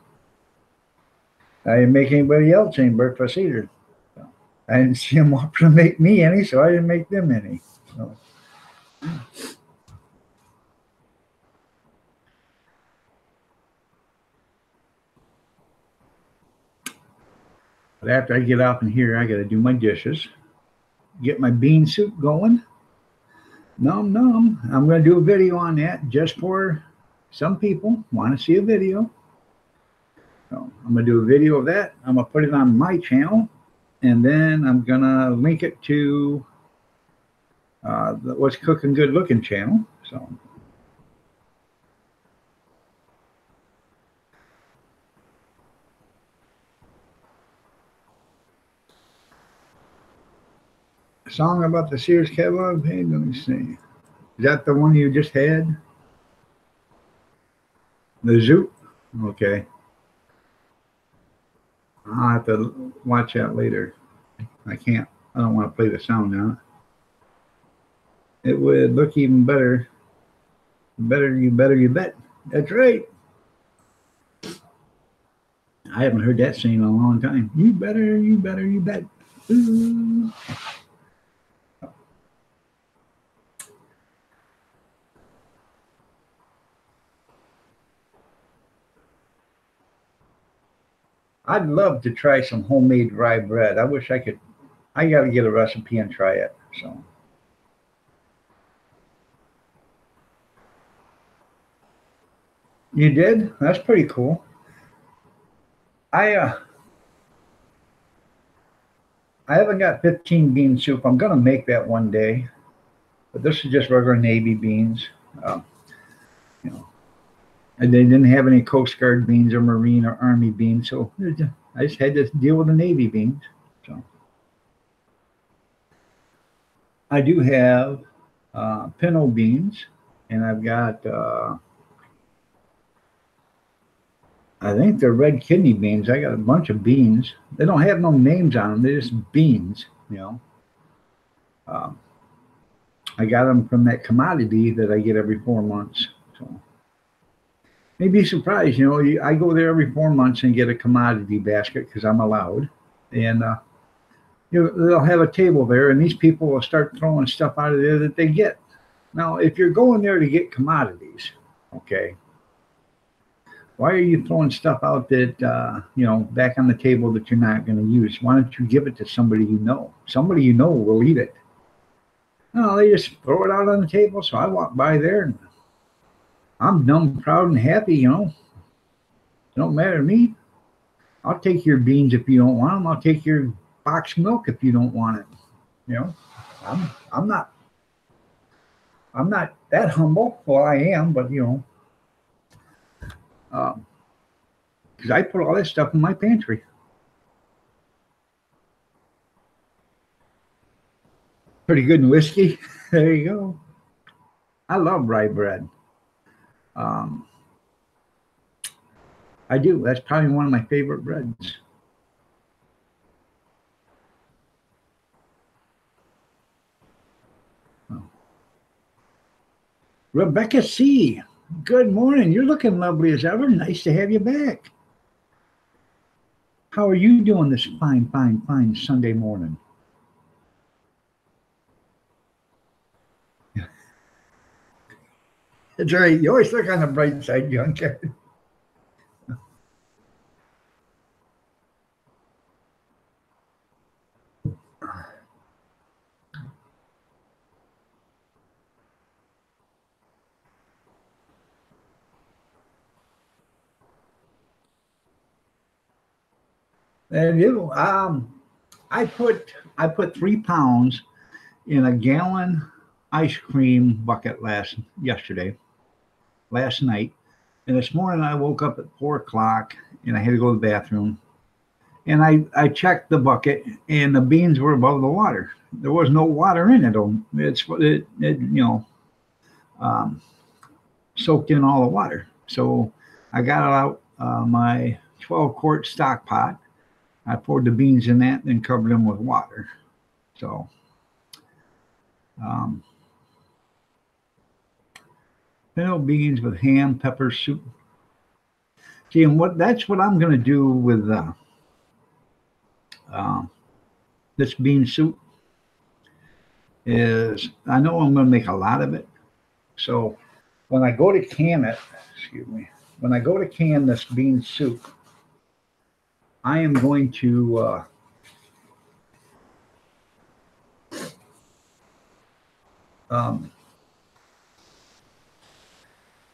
I didn't make anybody else any breakfast either. So I didn't see them offer to make me any, so I didn't make them any. So But after I get up in here, I got to do my dishes, get my bean soup going. Nom nom. I'm going to do a video on that just for some people want to see a video. So I'm going to do a video of that. I'm going to put it on my channel, and then I'm going to link it to the What's Cooking Good Looking channel. So song about the Sears catalog. Hey, let me see. Is that the one you just had? The Zoot? Okay. I'll have to watch that later. I can't. I don't want to play the sound now. It would look even better. Better, you bet. That's right. I haven't heard that saying in a long time. You better, you bet. Ooh. I'd love to try some homemade rye bread. I wish I could. I got to get a recipe and try it. So. You did? That's pretty cool. I haven't got 15 bean soup. I'm gonna make that one day, but this is just regular Navy beans. You know, and they didn't have any Coast Guard beans or Marine or Army beans, so I just had to deal with the Navy beans. So I do have pinto beans, and I've got I think they're red kidney beans. I got a bunch of beans. They don't have no names on them. They're just beans, you know. I got them from that commodity that I get every 4 months. So you'd be surprised, you know. I go there every 4 months and get a commodity basket because I'm allowed. And you know, they'll have a table there, and these people will start throwing stuff out of there that they get. Now, if you're going there to get commodities, okay, why are you throwing stuff out that, you know, back on the table that you're not going to use? Why don't you give it to somebody you know? Somebody you know will eat it. No, they just throw it out on the table. So I walk by there and I'm dumb, proud, and happy, you know. It don't matter to me. I'll take your beans if you don't want them. I'll take your box milk if you don't want it. You know, I'm not that humble. Well, I am, but you know. Because I put all that stuff in my pantry. Pretty good in whiskey. There you go. I love rye bread. I do. That's probably one of my favorite breads. Rebecca C. Good morning. You're looking lovely as ever. Nice to have you back. How are you doing this fine Sunday morning? That's right. You always look on the bright side, Junker. And you, I put 3 pounds in a gallon ice cream bucket last night, and this morning I woke up at 4 o'clock and I had to go to the bathroom, and I checked the bucket and the beans were above the water. There was no water in it. It you know, soaked in all the water. So I got out my 12-quart stock pot. I poured the beans in that and covered them with water. So, pinto beans with ham, pepper soup. See, and that's what I'm going to do with this bean soup. is I know I'm going to make a lot of it. So when I go to can it, excuse me, when I go to can this bean soup, I am going to um,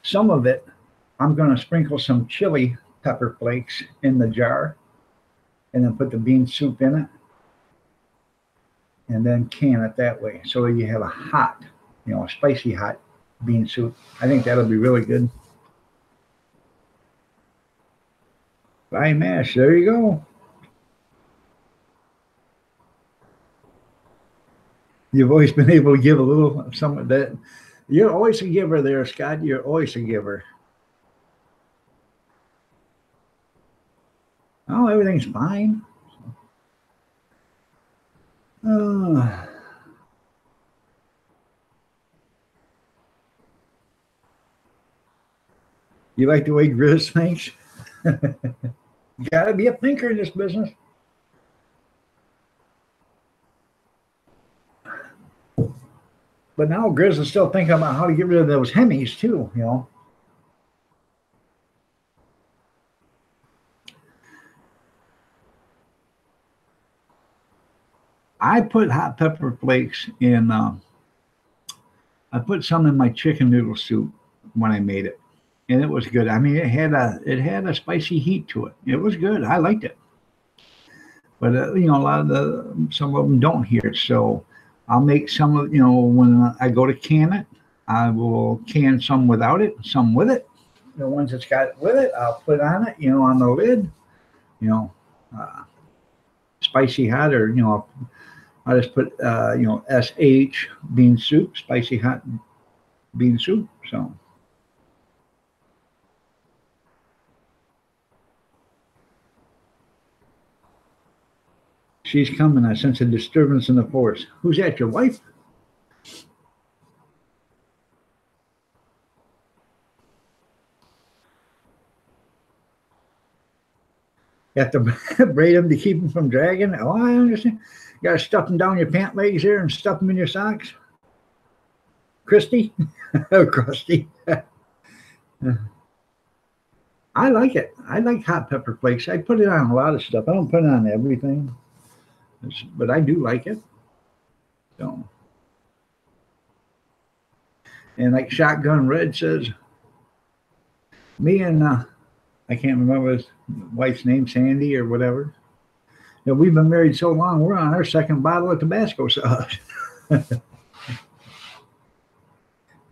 some of it, I'm going to sprinkle some chili pepper flakes in the jar and then put the bean soup in it and then can it that way. So you have a hot, a spicy hot bean soup. I think that'll be really good. Rye mash, there you go. You've always been able to give a little some of that. You're always a giver there, Scott. You're always a giver. Oh, everything's fine. Uh, you like the way Grizz thinks? You gotta be a thinker in this business. But now Grizz is still thinking about how to get rid of those Hemis too. I put hot pepper flakes in. I put some in my chicken noodle soup when I made it, and it was good. I mean, it had a spicy heat to it. It was good. I liked it. But a lot of some of them don't here. So I'll make some of when I go to can it, I will can some without it, some with it. The ones that's got it with it, I'll put on it, on the lid, you know, uh, spicy hot, or I'll just put SH bean soup, spicy hot bean soup. So she's coming. I sense a disturbance in the force. Who's that? Your wife? You have to braid them to keep them from dragging. Oh, I understand. You got to stuff them down your pant legs there and stuff them in your socks. Christy? Oh, Krusty. I like it. I like hot pepper flakes. I put it on a lot of stuff. I don't put it on everything, but I do like it. So, and like Shotgun Red says, me and I can't remember his wife's name, Sandy or whatever. We've been married so long, we're on our second bottle of Tabasco sauce.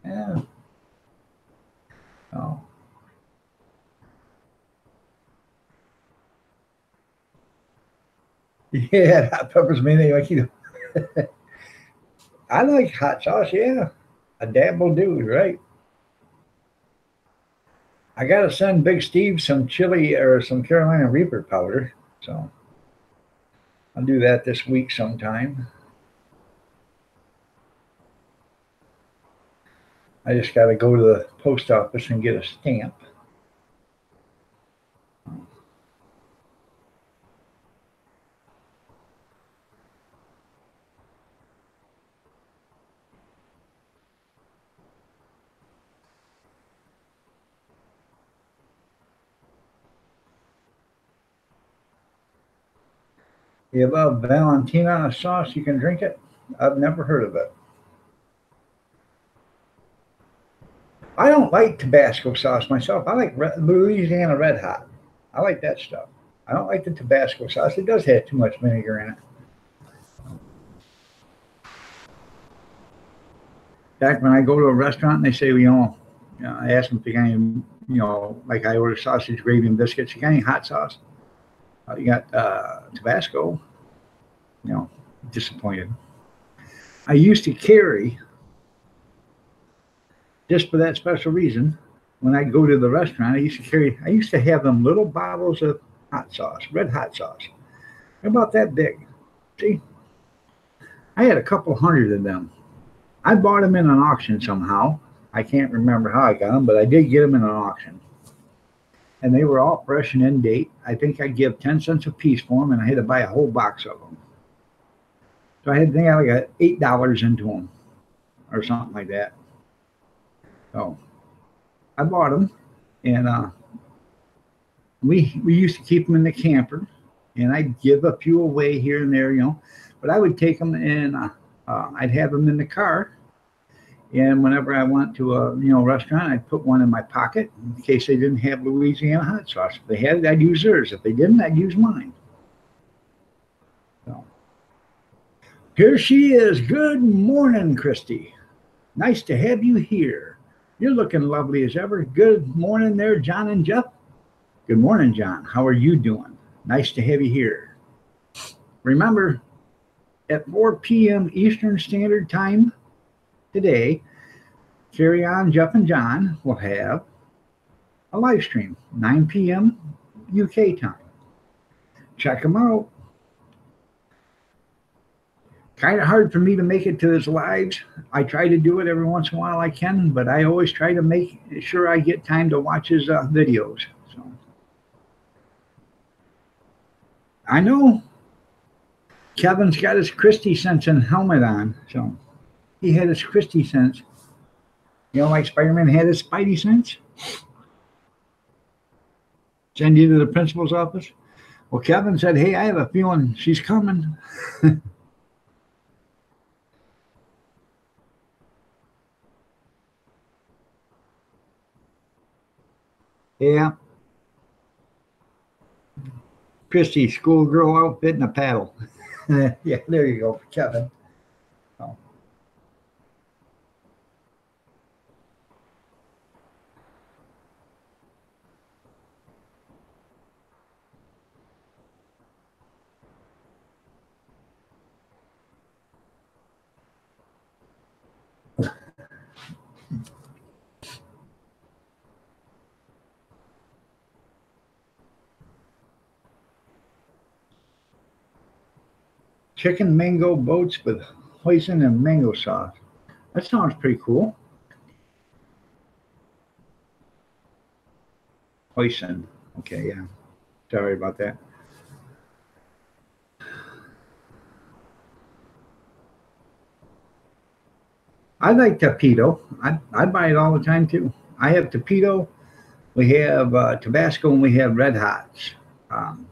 Yeah. Oh. Yeah, hot peppers mean they like I like hot sauce, yeah. A dab will do, right? I gotta send Big Steve some chili or some Carolina Reaper powder. So I'll do that this week sometime. I just gotta go to the post office and get a stamp. You love Valentina sauce? You can drink it? I've never heard of it. I don't like Tabasco sauce myself. I like Louisiana Red Hot. I like that stuff. I don't like the Tabasco sauce. It does have too much vinegar in it. Back when I go to a restaurant and they say, I ask them if they got any, like I order sausage, gravy, and biscuits. You got any hot sauce? You got Tabasco? Disappointed. I used to carry, just for that special reason, when I go to the restaurant, I used to have them little bottles of hot sauce, red hot sauce. They're about that big. See, I had a couple hundred of them. I bought them in an auction somehow. I can't remember how I got them, but I did get them in an auction. And they were all fresh and in date. I think I give 10 cents a piece for them, and I had to buy a whole box of them. So I had, I think I got $8 into them or something like that. So I bought them, and we used to keep them in the camper, and I'd give a few away here and there, but I would take them and I'd have them in the car. And whenever I went to a restaurant, I'd put one in my pocket in case they didn't have Louisiana hot sauce. If they had it, I'd use theirs. If they didn't, I'd use mine. So here she is. Good morning, Christy. Nice to have you here. You're looking lovely as ever. Good morning there, John and Jeff. Good morning, John. How are you doing? Nice to have you here. Remember, at 4 p.m. Eastern Standard Time today, Carry On Jeff and John will have a live stream, 9 p.m. UK time. Check them out. Kind of hard for me to make it to his lives. I try to do it every once in a while I can, but I always try to make sure I get time to watch his videos. So I know Kevin's got his Christy sense and helmet on, so he had his Christy sense. Like Spider-Man had his Spidey sense? Send you to the principal's office? Well, Kevin said, hey, I have a feeling she's coming. Yeah. Christy, schoolgirl outfit and a paddle. Yeah, there you go, Kevin. Oh. Chicken mango boats with hoisin and mango sauce. That sounds pretty cool. Hoisin. Okay, yeah. Sorry about that. I like Tapito. I buy it all the time too. I have Tapito. We have Tabasco, and we have Red Hots. Um,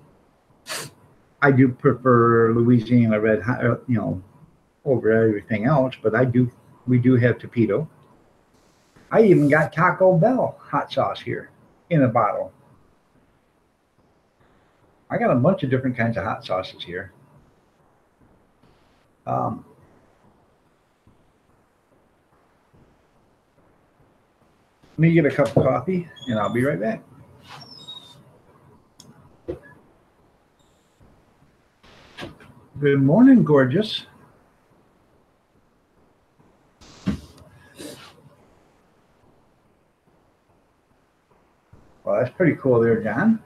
I do prefer Louisiana Red Hot, over everything else, but we do have Tapito. I even got Taco Bell hot sauce here in a bottle. I got a bunch of different kinds of hot sauces here. Um, Let me get a cup of coffee, and I'll be right back. Good morning, gorgeous. Well, that's pretty cool there, John.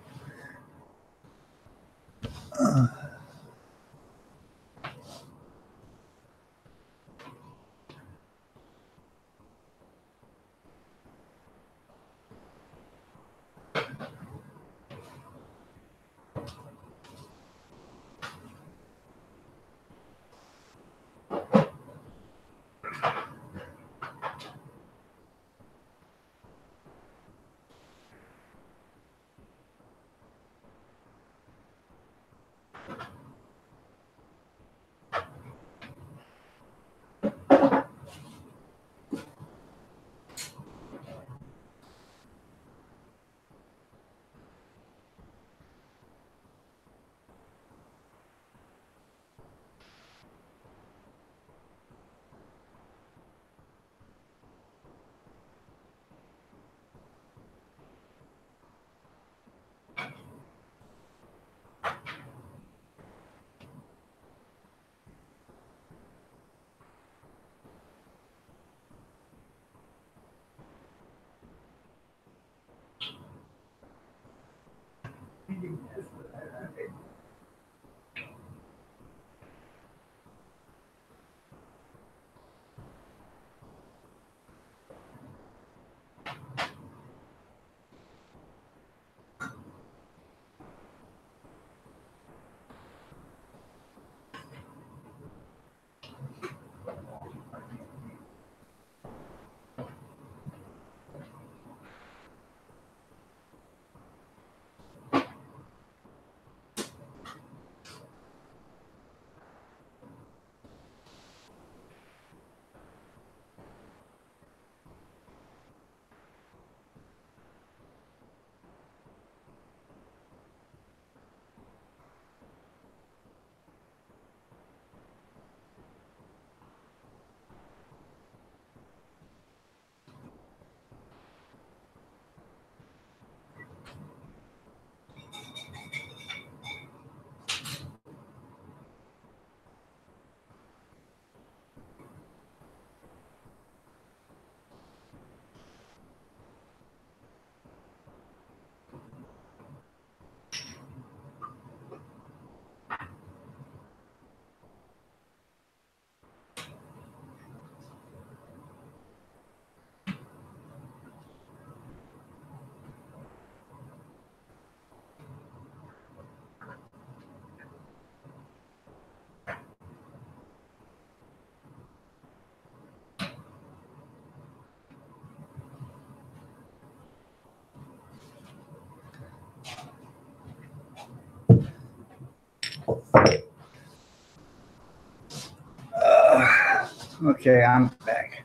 Okay, I'm back.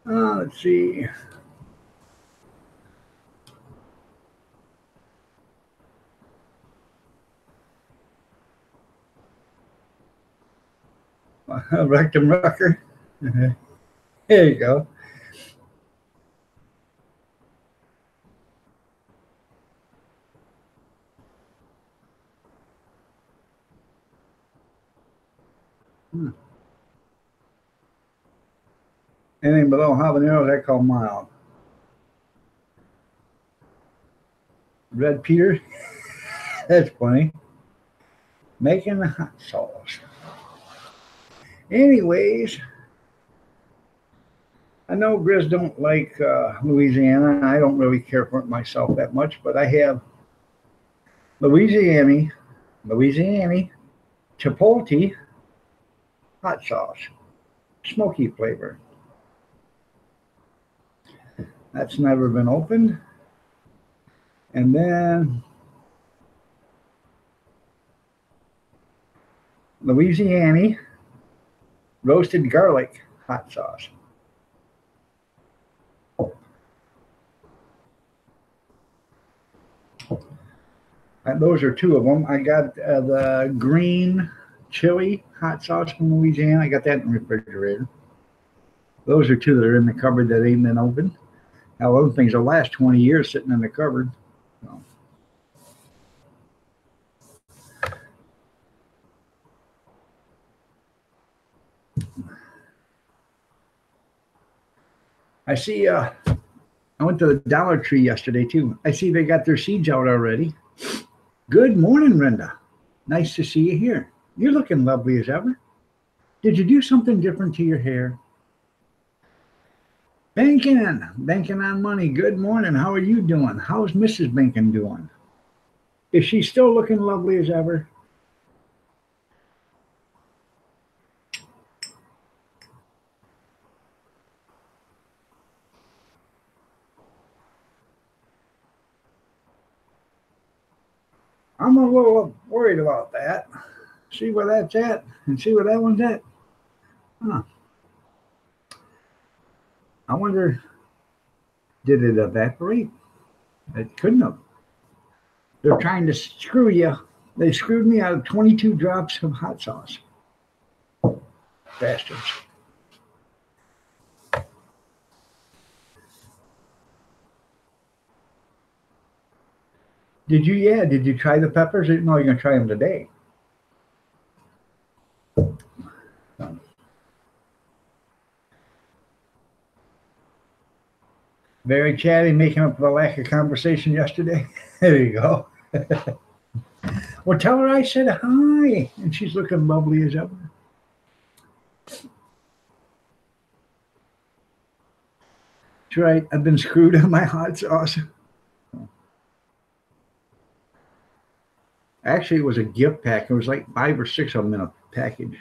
Let's see. Rectum Rucker. There you go. Anything below habaneros, I call mild. Red Peter. That's funny. Making the hot sauce. Anyways, I know Grizz don't like Louisiana. I don't really care for it myself that much, but I have Louisiana Chipotle hot sauce, smoky flavor. That's never been opened. And then Louisiana roasted garlic hot sauce. And those are two of them. I got the green chili hot sauce from Louisiana. I got that in the refrigerator. Those are two that are in the cupboard that ain't been opened. Now, those things will last 20 years sitting in the cupboard. So. I see, I went to the Dollar Tree yesterday too. I see they got their seeds out already. Good morning, Brenda. Nice to see you here. You're looking lovely as ever. Did you do something different to your hair? Banking on money. Good morning. How are you doing? How's Mrs. Bankin doing? Is she still looking lovely as ever? I'm a little worried about that. See where that's at and see where that one's at. Huh. I wonder, did it evaporate? It couldn't have. They're trying to screw you. They screwed me out of 22 drops of hot sauce. Bastards. Did you? Yeah. Did you try the peppers? No, you're gonna try them today. Very chatty, making up for the lack of conversation yesterday. There you go. Well, tell her I said hi, and she's looking lovely as ever. That's right. I've been screwed on my hot sauce. Actually, it was a gift pack. It was like 5 or 6 of them in a package.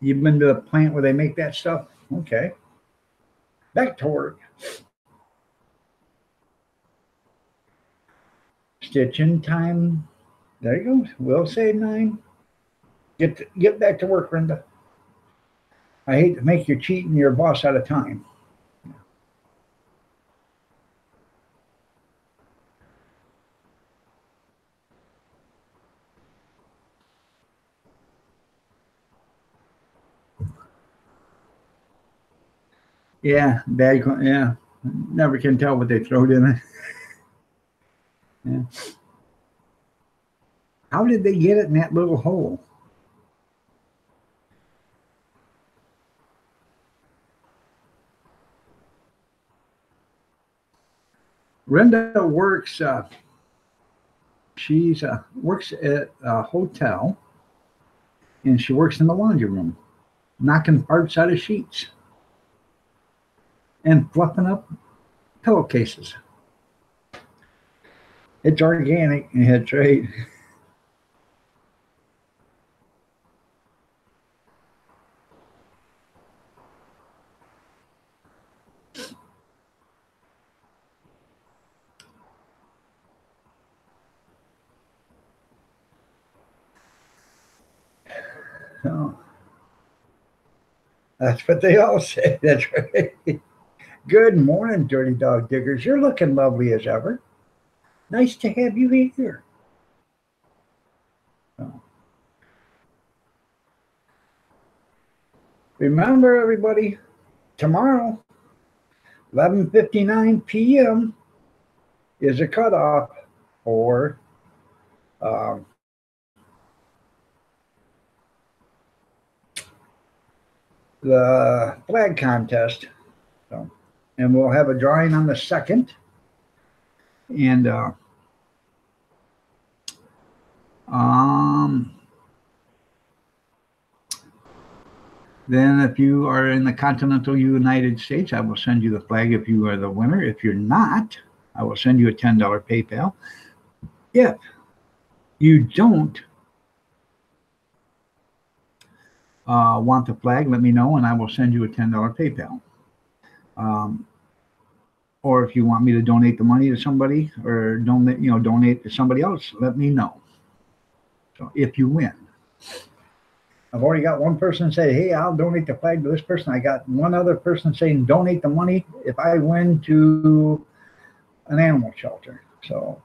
You've been to the plant where they make that stuff? Okay. Back to work. Stitching time. There you go. We'll say 9. Get back to work, Brenda. I hate to make you cheat and your boss out of time. Yeah, bad. Yeah, never can tell what they throw in it. Yeah. How did they get it in that little hole? Brenda works. She's works at a hotel, and she works in the laundry room, knocking parts out of sheets and fluffing up pillowcases. It's organic. Yeah, that's right. Oh, that's what they all say. That's right. Good morning, Dirty Dog Diggers. You're looking lovely as ever. Nice to have you here. Oh. Remember, everybody, tomorrow, 11:59 p.m. is a cutoff for um, the flag contest. So, and we'll have a drawing on the 2nd. And then if you are in the continental United States, I will send you the flag if you are the winner. If you're not, I will send you a $10 PayPal. If you don't want the flag, let me know, and I will send you a $10 PayPal. Or if you want me to donate the money to somebody or donate to somebody else, let me know. So if you win. I've already got one person say, hey, I'll donate the flag to this person. I got one other person saying donate the money if I win to an animal shelter. So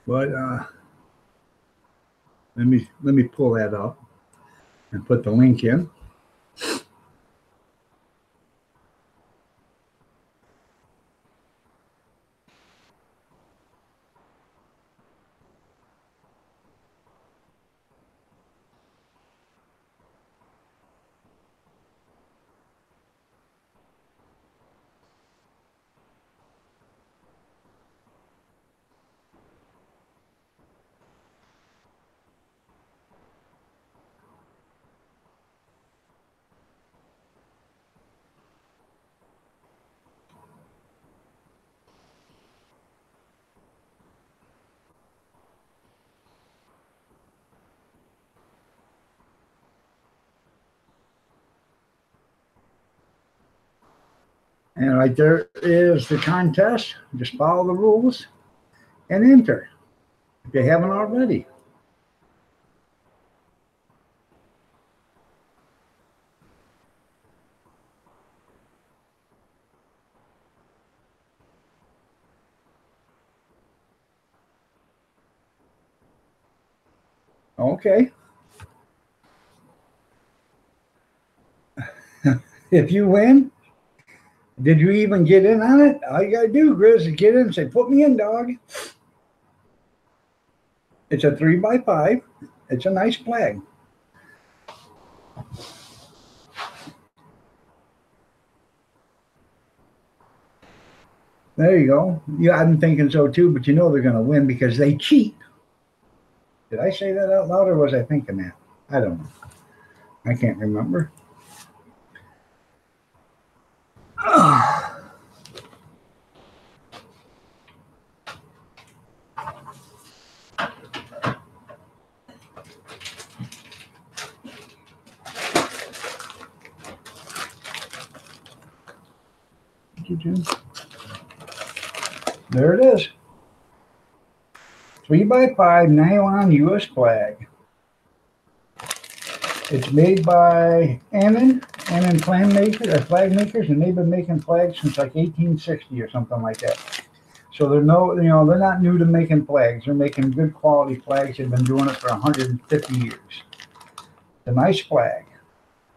but let me pull that up and put the link in. And right there is the contest. Just follow the rules and enter if you haven't already. Okay. If you win, did you even get in on it? All you gotta do, Grizz, is get in and say, put me in, dog. It's a 3x5. It's a nice flag. There you go. Yeah, I'm thinking so too, but you know they're gonna win because they cheat. Did I say that out loud or was I thinking that? I don't know. I can't remember. There it is. 3x5 nylon U.S. flag. It's made by Annan flag makers, and they've been making flags since like 1860 or something like that. So they're not new to making flags. They're making good quality flags. They've been doing it for 150 years. It's a nice flag,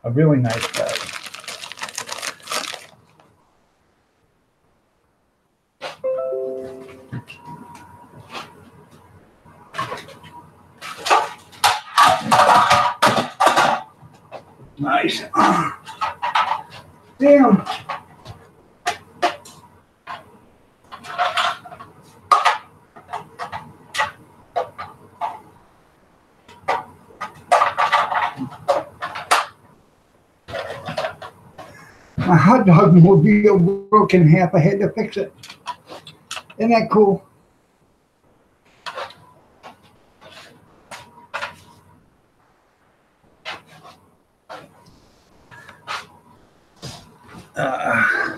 a really nice flag. Nice. Damn. My hot dog mobile broke in half. I had to fix it. Isn't that cool? Uh,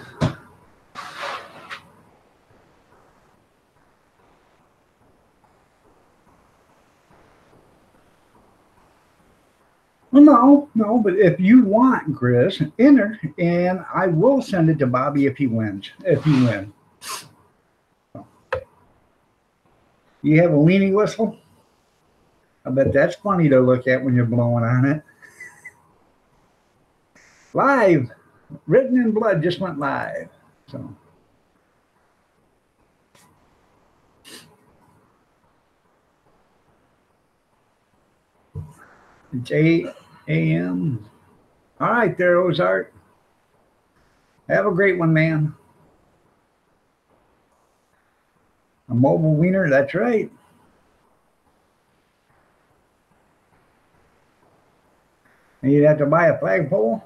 well, no, but if you want, Chris, enter, and I will send it to Bobby if he wins. If you win, you have a weenie whistle. I bet that's funny to look at when you're blowing on it. Live, written in blood, just went live. So. It's 8 a.m. All right, there, Ozark. Have a great one, man. A mobile wiener, that's right. And you'd have to buy a flagpole.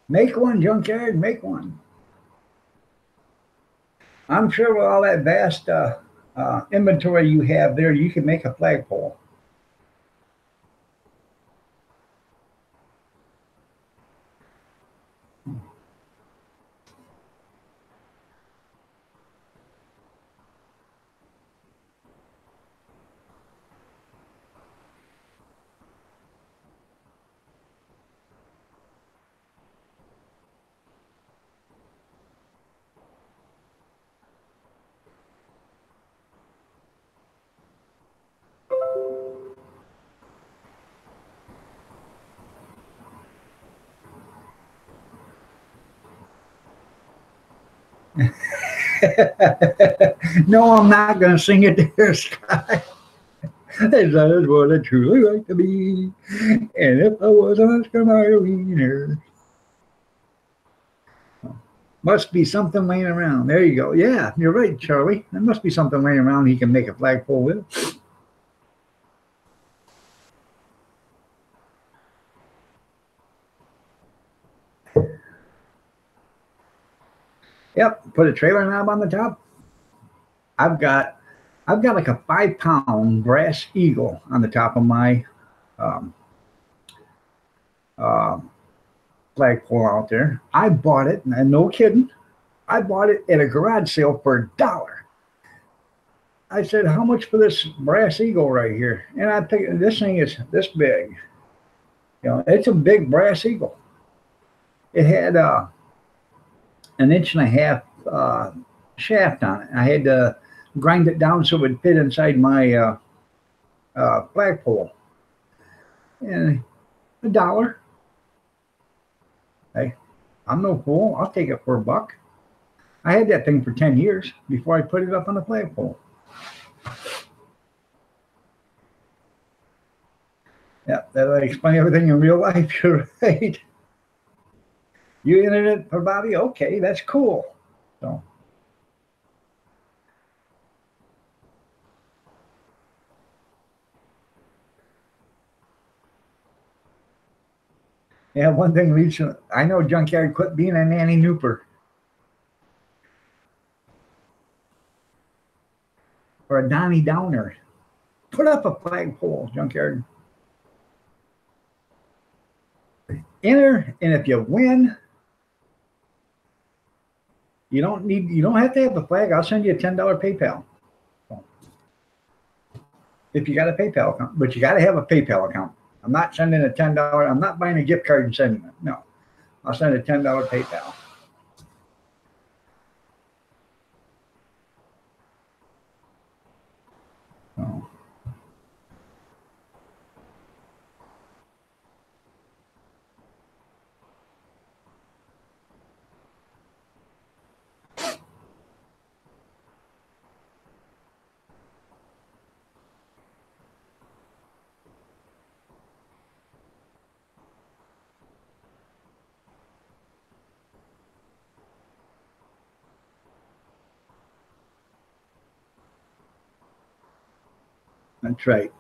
Make one, junkyard, make one. I'm sure with all that vast inventory you have there, you can make a flagpole. No, I'm not going to sing it there, Sky. That is what I truly like to be. And if I was Oscar Mayer Wiener, must be something laying around. There you go. Yeah, you're right, Charlie. There must be something laying around he can make a flagpole with. Yep, put a trailer knob on the top. I've got like a 5-pound brass eagle on the top of my um, uh, flagpole out there. I bought it, and no kidding, I bought it at a garage sale for $1. I said, "How much for this brass eagle right here?" And I picked this thing is this big. You know, it's a big brass eagle. It had an inch and a half shaft on it. I had to grind it down so it would fit inside my flagpole. And $1. Hey, I'm no fool. I'll take it for $1. I had that thing for 10 years before I put it up on the flagpole. Yeah, that'll explain everything in real life. You're right. You entered it for Bobby? Okay, that's cool. So. Yeah, one thing recently, I know Junkyard quit being a nanny nooper. Or a Donnie Downer. Put up a flagpole, Junkyard. Enter, and if you win, you don't have to have the flag. I'll send you a $10 PayPal. If you got a PayPal account, but you got to have a PayPal account. I'm not sending a $10. I'm not buying a gift card and sending it. No, I'll send a $10 PayPal. Oh. That's right.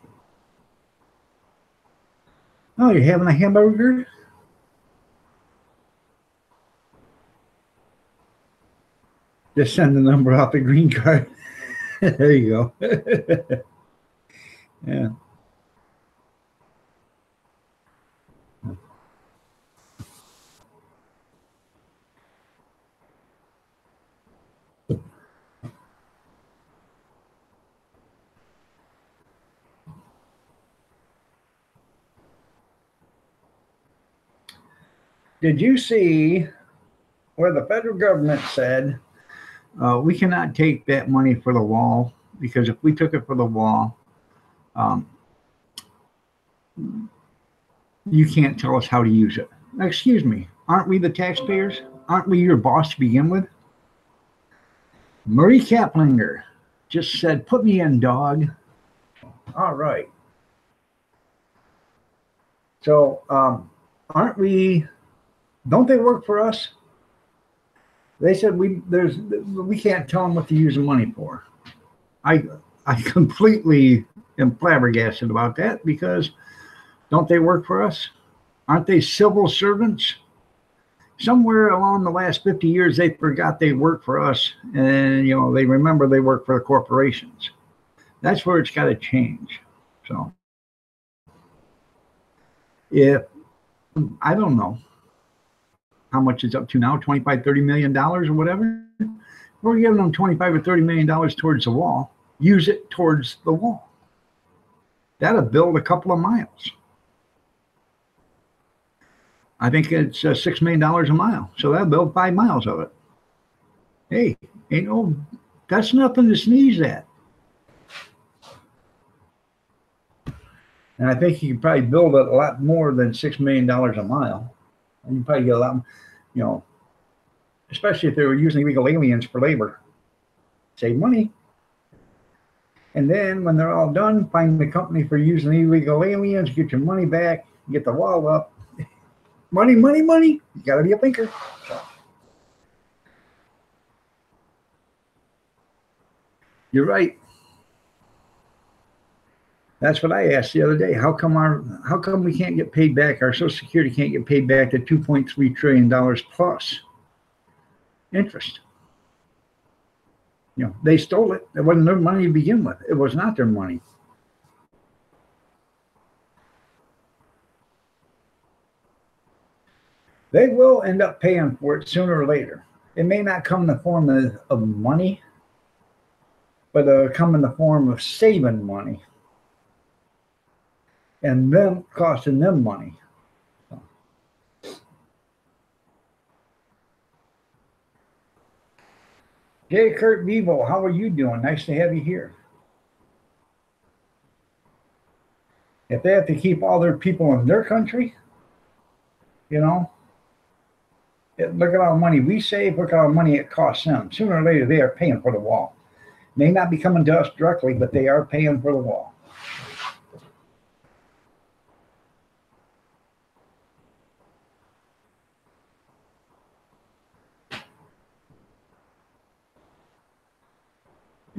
Oh, you're having a hamburger? Just send the number off the green card. There you go. Yeah. Did you see where the federal government said we cannot take that money for the wall, because if we took it for the wall, um, you can't tell us how to use it. Now, excuse me, aren't we the taxpayers? Aren't we your boss to begin with? Marie Kaplinger just said, put me in, dog. All right. So aren't we, don't they work for us? They said we can't tell them what to use the money for. I completely am flabbergasted about that, because don't they work for us? Aren't they civil servants? Somewhere along the last 50 years, they forgot they work for us, and they remember they work for the corporations. That's where it's got to change. So if, I don't know how much it's up to now, 25, $30 million or whatever. We're giving them 25 or $30 million towards the wall. Use it towards the wall. That'll build a couple of miles. I think it's $6 million a mile. So that'll build 5 miles of it. Hey, that's nothing to sneeze at. And I think you can probably build it a lot more than $6 million a mile. And you probably get a lot, especially if they were using illegal aliens for labor. Save money. And then when they're all done, find the company for using illegal aliens, get your money back, get the wall up. Money, money, money. You got to be a thinker. You're right. That's what I asked the other day. How come we can't get paid back? Our Social Security can't get paid back to $2.3 trillion plus interest. They stole it. It wasn't their money to begin with. It was not their money. They will end up paying for it sooner or later. It may not come in the form of money, but it'll come in the form of saving money and them costing them money. J. Kurt Bevo, how are you doing? Nice to have you here. If they have to keep all their people in their country, look at all the money we save, look at all the money it costs them. Sooner or later, they are paying for the wall. May not be coming to us directly, but they are paying for the wall.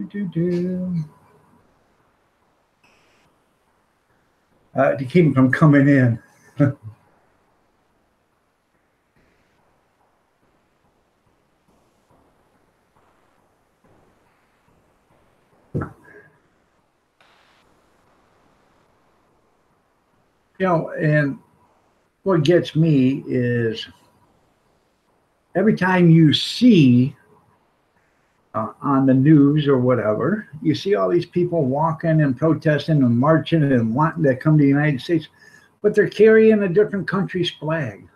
To keep them from coming in. And what gets me is every time you see on the news or whatever, you see all these people walking and protesting and marching and wanting to come to the United States, but they're carrying a different country's flag.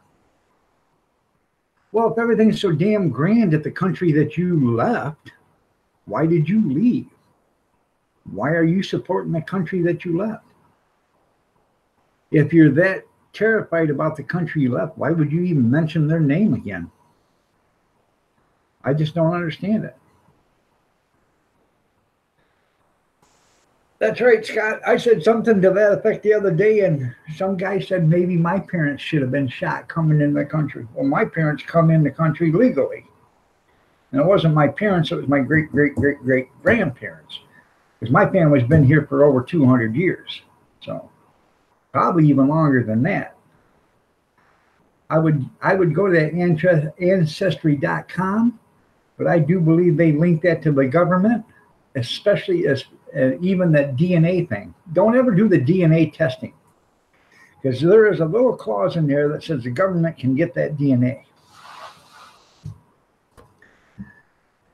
Well, if everything's so damn grand at the country that you left, why did you leave? Why are you supporting the country that you left? If you're that terrified about the country you left, why would you even mention their name again? I just don't understand it. That's right, Scott. I said something to that effect the other day, and some guy said maybe my parents should have been shot coming in the country. Well, my parents come in the country legally. And it wasn't my parents, it was my great-great-great-great-grandparents. Because my family's been here for over 200 years. So probably even longer than that. I would go to ancestry.com, but I do believe they link that to the government, especially as even that DNA thing. Don't ever do the DNA testing, because there is a little clause in there that says the government can get that DNA.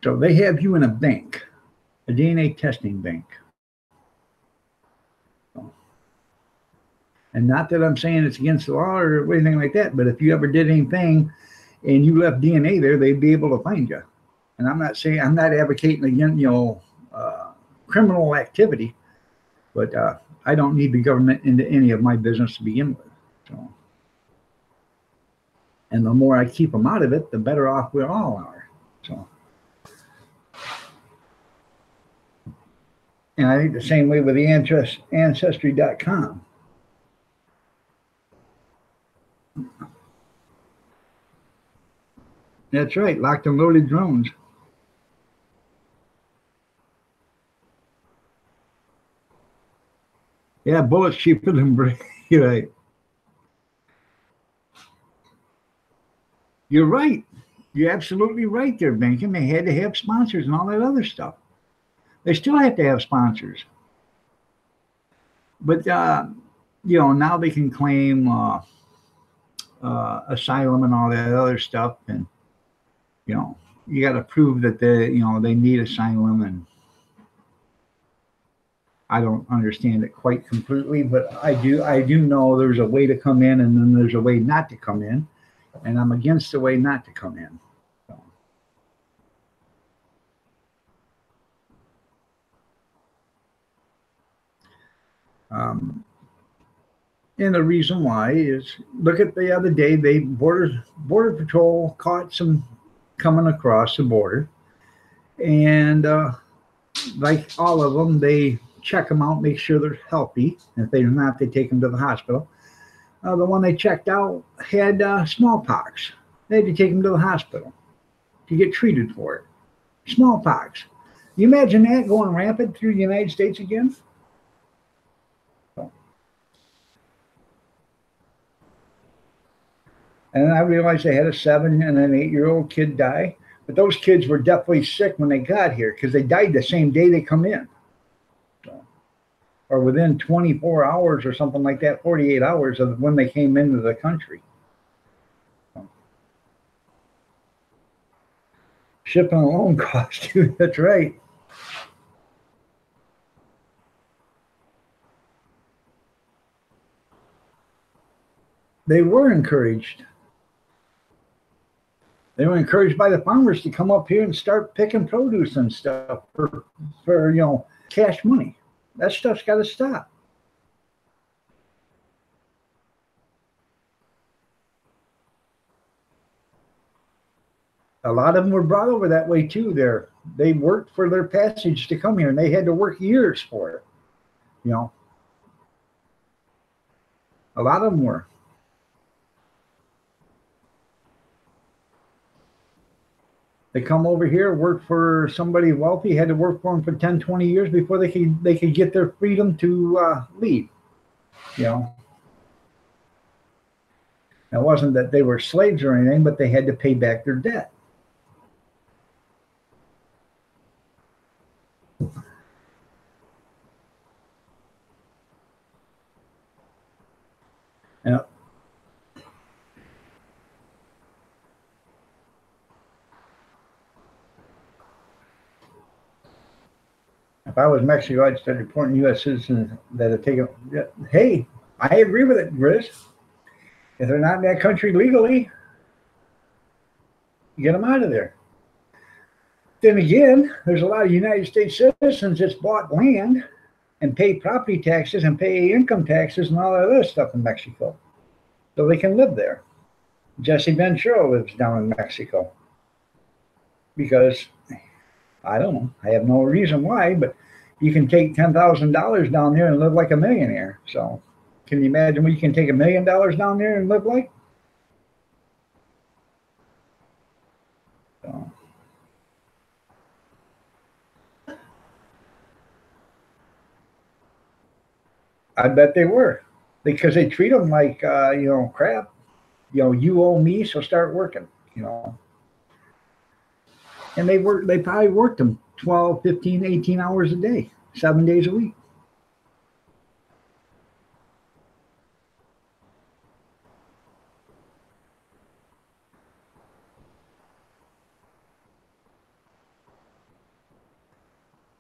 So they have you in a bank, a DNA testing bank. And not that I'm saying it's against the law or anything like that, but if you ever did anything and you left DNA there, they'd be able to find you. And I'm not saying, I'm not advocating against, criminal activity, but I don't need the government into any of my business to begin with. So, and the more I keep them out of it, the better off we all are. So, and I think the same way with the Ancestry.com. That's right, locked and loaded drones. Yeah, bullets cheaper than brick. You're right. You're right. You're absolutely right there, Benjamin. They had to have sponsors and all that other stuff. They still have to have sponsors. But, now they can claim asylum and all that other stuff. And, you got to prove that they need asylum. And I don't understand it quite completely, but I do know there's a way to come in and then there's a way not to come in. And I'm against the way not to come in. So. And the reason why is, look at the other day, border patrol caught some coming across the border, and like all of them, they check them out, make sure they're healthy. If they're not, they take them to the hospital. The one they checked out had smallpox. They had to take him to the hospital to get treated for it. Smallpox. You imagine that going rampant through the United States again? And I realized they had a 7 and an 8-year-old kid die. But those kids were definitely sick when they got here because they died the same day they come in. So, or within 24 hours or something like that, 48 hours of when they came into the country. So, shipping alone cost you. That's right. They were encouraged. They were encouraged by the farmers to come up here and start picking produce and stuff for cash money. That stuff's got to stop. A lot of them were brought over that way too. They worked for their passage to come here, and they had to work years for it. A lot of them were. They come over here, work for somebody wealthy, had to work for them for 10, 20 years before they could get their freedom to leave. It wasn't that they were slaves or anything, but they had to pay back their debt. And if I was Mexico, I'd start reporting U.S. citizens that have taken. Hey, I agree with it, Chris. If they're not in that country legally, get them out of there. Then again, there's a lot of United States citizens that's bought land and pay property taxes and pay income taxes and all that other stuff in Mexico, so they can live there. Jesse Ventura lives down in Mexico because I don't know. I have no reason why, but you can take $10,000 down there and live like a millionaire. So, can you imagine what you can take $1 million down there and live like? So, I bet they were, because they treat them like crap. You owe me, so start working. And they probably worked them 12, 15, 18 hours a day, 7 days a week.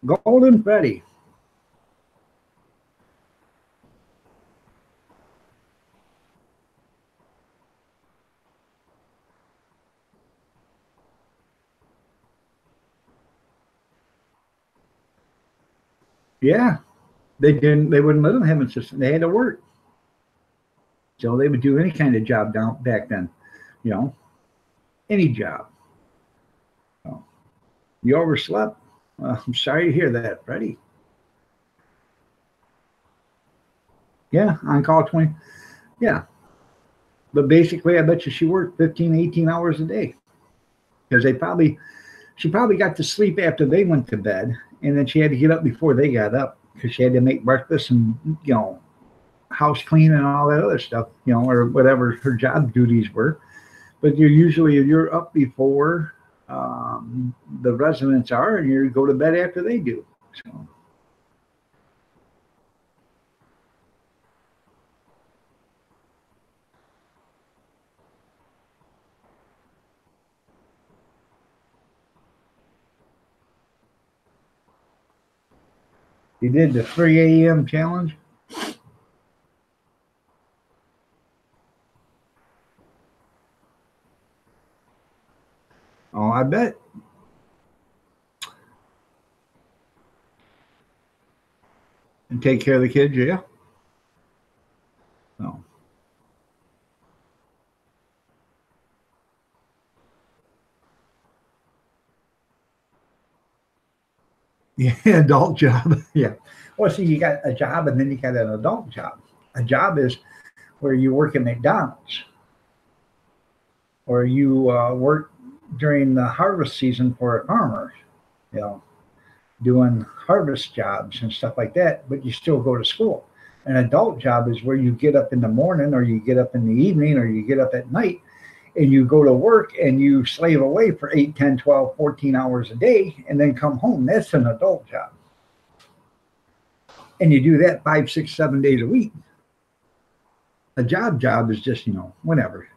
Golden Freddy. Yeah, they wouldn't let them have an assistant. They had to work. So they would do any kind of job down back then, you know, any job. So, you overslept? I'm sorry to hear that, Freddie. Yeah, on call 20. Yeah. But basically, I bet you she worked 15, 18 hours a day because she probably got to sleep after they went to bed. And then she had to get up before they got up because she had to make breakfast and, house clean and all that other stuff, or whatever her job duties were. But you're up before the residents are, and you go to bed after they do. So you did the 3 a.m. challenge. Oh, I bet. And take care of the kids, yeah. No. Yeah, adult job. Yeah. Well, see, you got a job and then you got an adult job. A job is where you work at McDonald's or you work during the harvest season for a farmer, you know, doing harvest jobs and stuff like that, but you still go to school. An adult job is where you get up in the morning or you get up in the evening or you get up at night and you go to work and you slave away for 8, 10, 12, 14 hours a day and then come home. That's an adult job. And you do that 5, 6, 7 days a week. A job is just, whatever.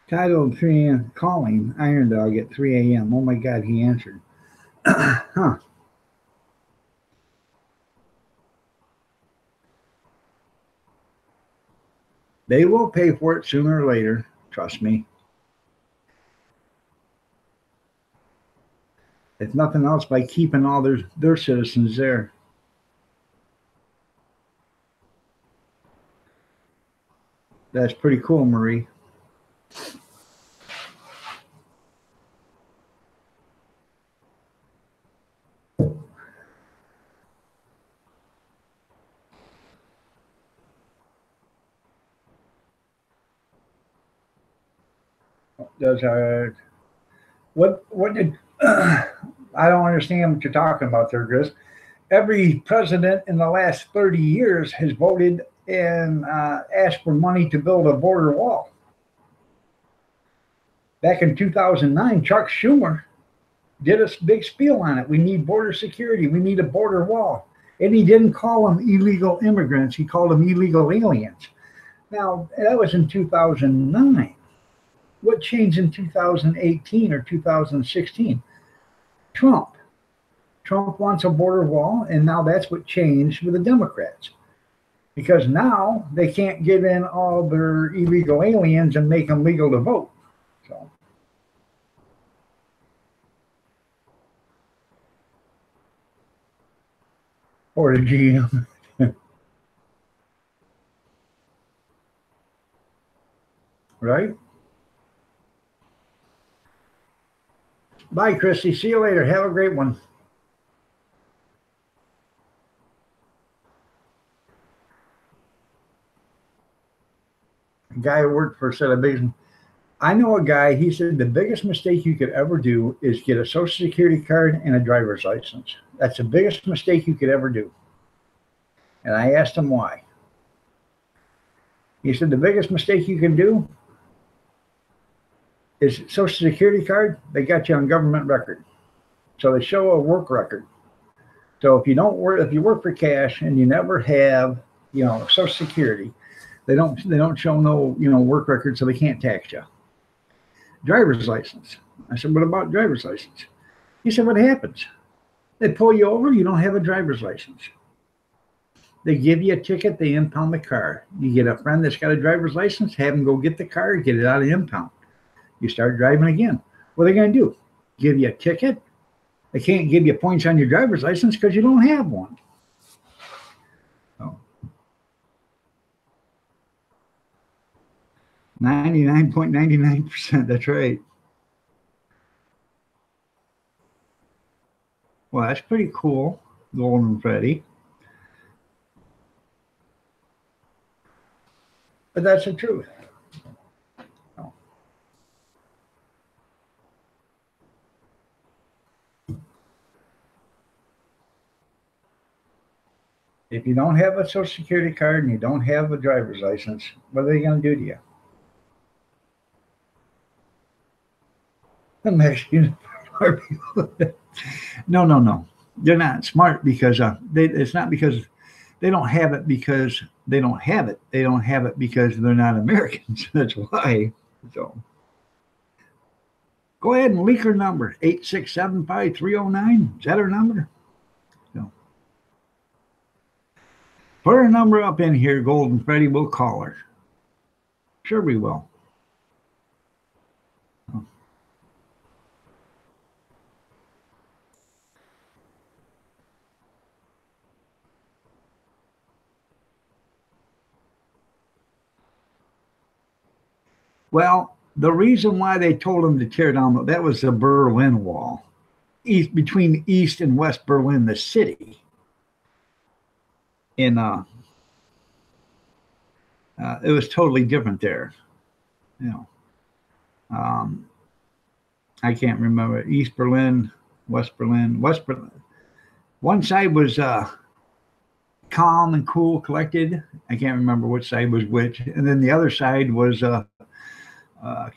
Title 3 a.m. calling Iron Dog at 3 a.m. Oh my God, he answered. Huh. They will pay for it sooner or later. Trust me. If nothing else, by keeping all their citizens there. That's pretty cool, Marie. Does what did I don't understand what you're talking about there, Chris. Every president in the last 30 years has voted and asked for money to build a border wall. Back in 2009, Chuck Schumer did a big spiel on it. We need border security. We need a border wall. And he didn't call them illegal immigrants. He called them illegal aliens. Now, that was in 2009. What changed in 2018 or 2016? Trump. Trump wants a border wall, and now that's what changed with the Democrats. Because now they can't get in all their illegal aliens and make them legal to vote. So, or the GM. Right? Bye, Christy. See you later. Have a great one. A guy who worked for said a big. I know a guy. He said the biggest mistake you could ever do is get a Social Security card and a driver's license. That's the biggest mistake you could ever do. And I asked him why. He said the biggest mistake you can do is Social Security card. They got you on government record, so they show a work record. So if you work for cash and you never have, Social Security, they don't show no, work record, so they can't tax you. Driver's license. I said, what about driver's license? He said, what happens? They pull you over, you don't have a driver's license. They give you a ticket, they impound the car. You get a friend that's got a driver's license, have him go get the car, get it out of impound. You start driving again. What are they going to do? Give you a ticket? They can't give you points on your driver's license because you don't have one. So, 99.99%. That's right. Well, that's pretty cool, Golden Freddy. But that's the truth. If you don't have a Social Security card and you don't have a driver's license, what are they going to do to you? The Mexicans are people. No. They're not smart because it's not because they don't have it because they don't have it. They don't have it because they're not Americans. That's why. So go ahead and leak her number, 8675309. Is that her number? So put her number up in here, Golden Freddy. We'll call her. Sure we will. Well, the reason why they told them to tear down, that was the Berlin Wall, between East and West Berlin, the city. In it was totally different there. I can't remember. East Berlin, West Berlin. One side was calm and cool, collected. I can't remember which side was which. And then the other side was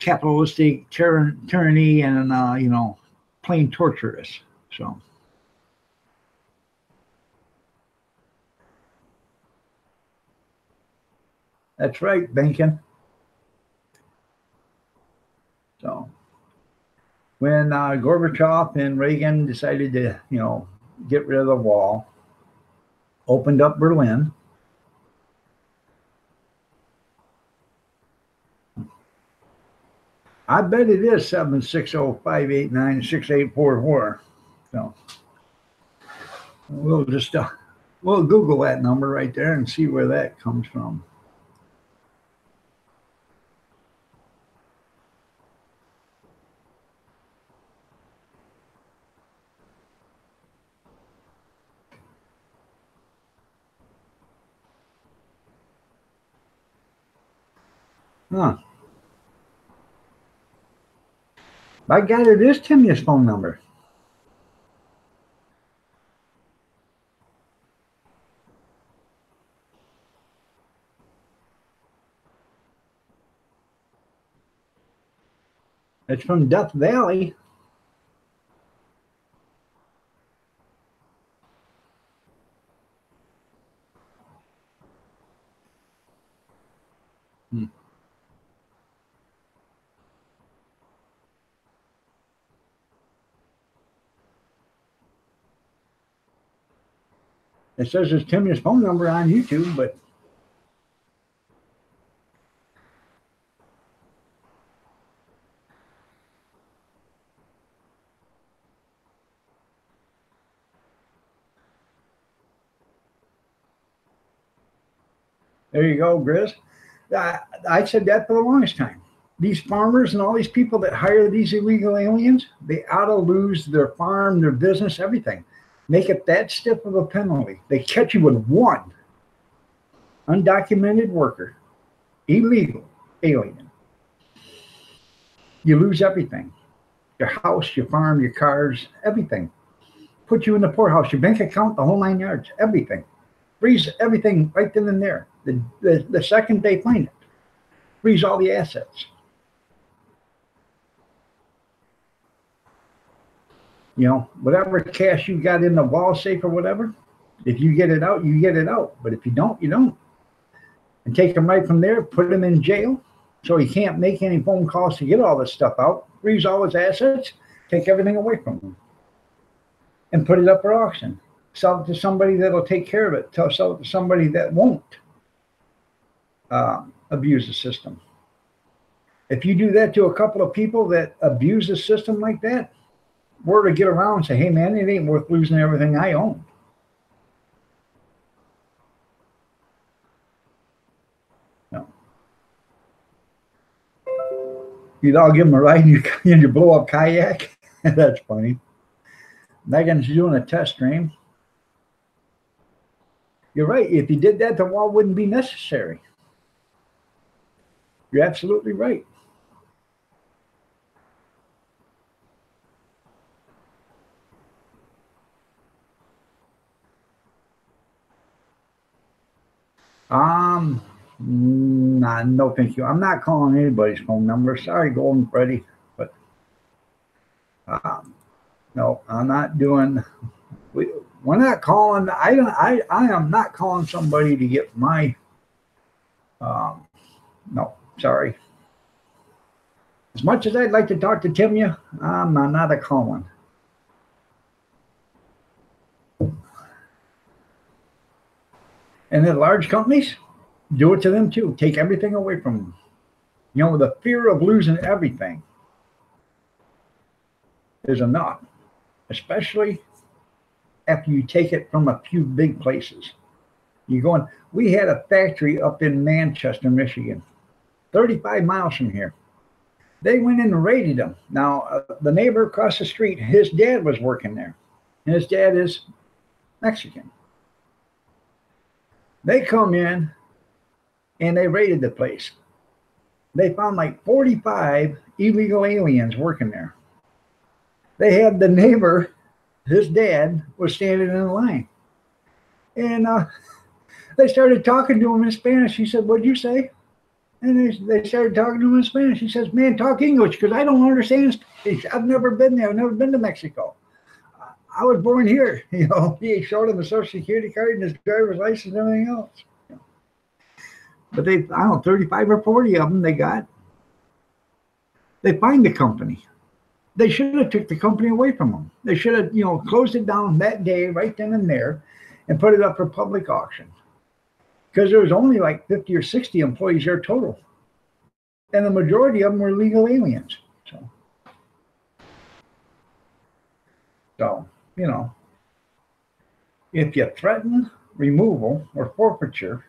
capitalistic tyranny and plain torturous. So that's right, Bankin. So when Gorbachev and Reagan decided to get rid of the wall, opened up Berlin. I bet it is 760-589-6844. So we'll just we'll Google that number right there and see where that comes from. Huh. By God, it is Timmy's phone number. It's from Death Valley. It says it's Timmy's phone number on YouTube, but there you go, Grizz. I said that for the longest time. These farmers and all these people that hire these illegal aliens, they ought to lose their farm, their business, everything. Make it that stiff of a penalty. They catch you with one undocumented worker, illegal alien. You lose everything. Your house, your farm, your cars, everything. Put you in the poorhouse, your bank account, the whole 9 yards, everything. Freeze everything right then and there. The second they find it. Freeze all the assets. Whatever cash you got in the wall safe or whatever, if you get it out, you get it out. But if you don't, you don't. And take him right from there, put him in jail so he can't make any phone calls to get all this stuff out, freeze all his assets, take everything away from him, and put it up for auction. Sell it to somebody that'll take care of it. Sell it to somebody that won't abuse the system. If you do that to a couple of people that abuse the system like that, we're to get around and say, hey, man, it ain't worth losing everything I own. No. You'd all give them a ride and you blow up kayak. That's funny. Megan's doing a test stream. You're right. If you did that, the wall wouldn't be necessary. You're absolutely right. Nah, no, thank you. I'm not calling anybody's phone number. Sorry, Golden Freddy, but no, I'm not doing. We're not calling. I am not calling somebody to get my. No, sorry. As much as I'd like to talk to Timya, I'm not a calling. And then large companies, do it to them too. Take everything away from them. You know, the fear of losing everything is enough, especially after you take it from a few big places. You going? We had a factory up in Manchester, Michigan, 35 miles from here. They went in and raided them. Now, the neighbor across the street, his dad was working there. And his dad is Mexican. They come in and they raided the place. They found like 45 illegal aliens working there. They had the neighbor, his dad, was standing in line. And they started talking to him in Spanish. He said, what'd you say? And they started talking to him in Spanish. He says, man, talk English because I don't understand Spanish. I've never been there. I've never been to Mexico. I was born here. You know, he showed him a social security card and his driver's license and everything else. But they, I don't know, 35 or 40 of them they got. They fined the company. They should have took the company away from them. They should have, you know, closed it down that day, right then and there, and put it up for public auction. Because there was only like 50 or 60 employees there total. And the majority of them were legal aliens. So, you know, if you threaten removal or forfeiture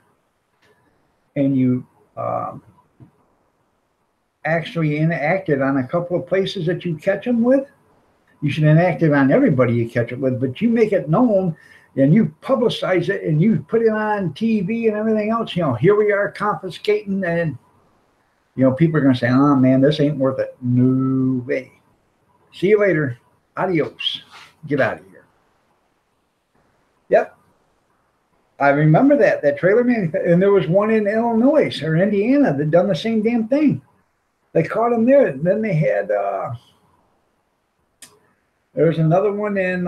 and you actually enact it on a couple of places that you catch them with, you should enact it on everybody you catch it with, but you make it known and you publicize it and you put it on TV and everything else, you know, here we are confiscating, and, you know, people are going to say, oh man, this ain't worth it. No way. See you later. Adios. Get out of here. Yep. I remember that trailer manufacturer, and there was one in Illinois or Indiana that done the same damn thing. They caught him there. And then they had, there was another one in,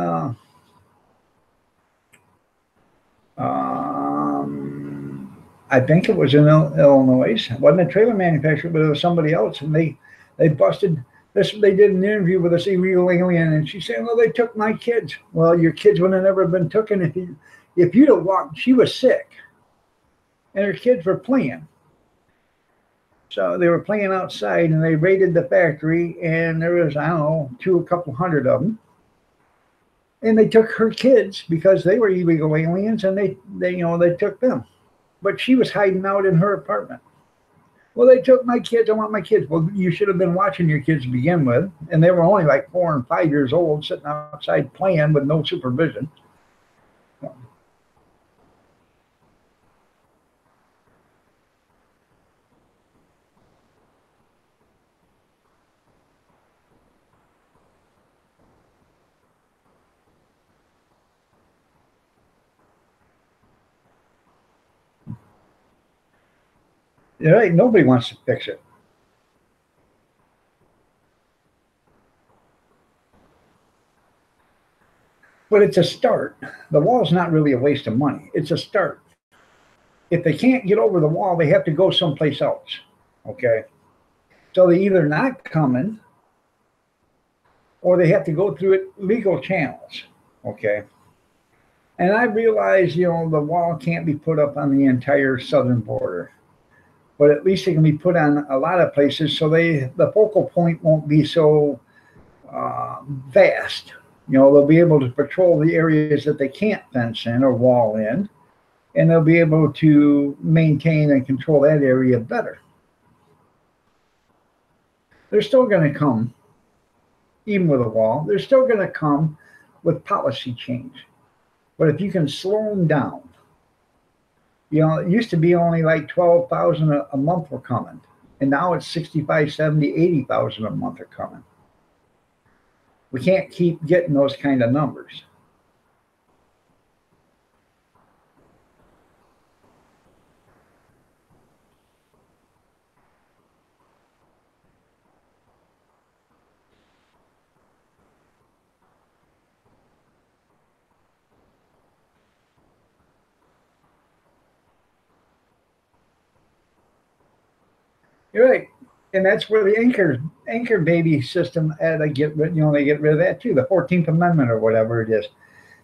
I think it was in Illinois. It wasn't a trailer manufacturer, but it was somebody else. And they busted this. They did an interview with this illegal alien, and she said, well, they took my kids. Well, your kids would have never been taken if you'd have walked. She was sick, and her kids were playing. So they were playing outside, and they raided the factory, and there was, I don't know, a couple hundred of them. And they took her kids because they were illegal aliens, and they you know, they took them. But she was hiding out in her apartment. Well, they took my kids. I want my kids. Well, you should have been watching your kids to begin with. And they were only like 4 and 5 years old, sitting outside playing with no supervision. Right? Nobody wants to fix it. But it's a start. The wall's not really a waste of money. It's a start. If they can't get over the wall, they have to go someplace else. Okay? So they either not coming, or they have to go through it legal channels. Okay? And I realize, you know, the wall can't be put up on the entire southern border. but at least they can be put on a lot of places, so the focal point won't be so vast. They'll be able to patrol the areas that they can't fence in or wall in, and they'll be able to maintain and control that area better. They're still going to come, even with a wall, they're still going to come with policy change. But if you can slow them down, it used to be only like 12,000 a month were coming, and now it's 65, 70, 80,000 a month are coming. We can't keep getting those kind of numbers. You're right. And that's where the anchor baby system they get rid of that too, the 14th Amendment or whatever it is.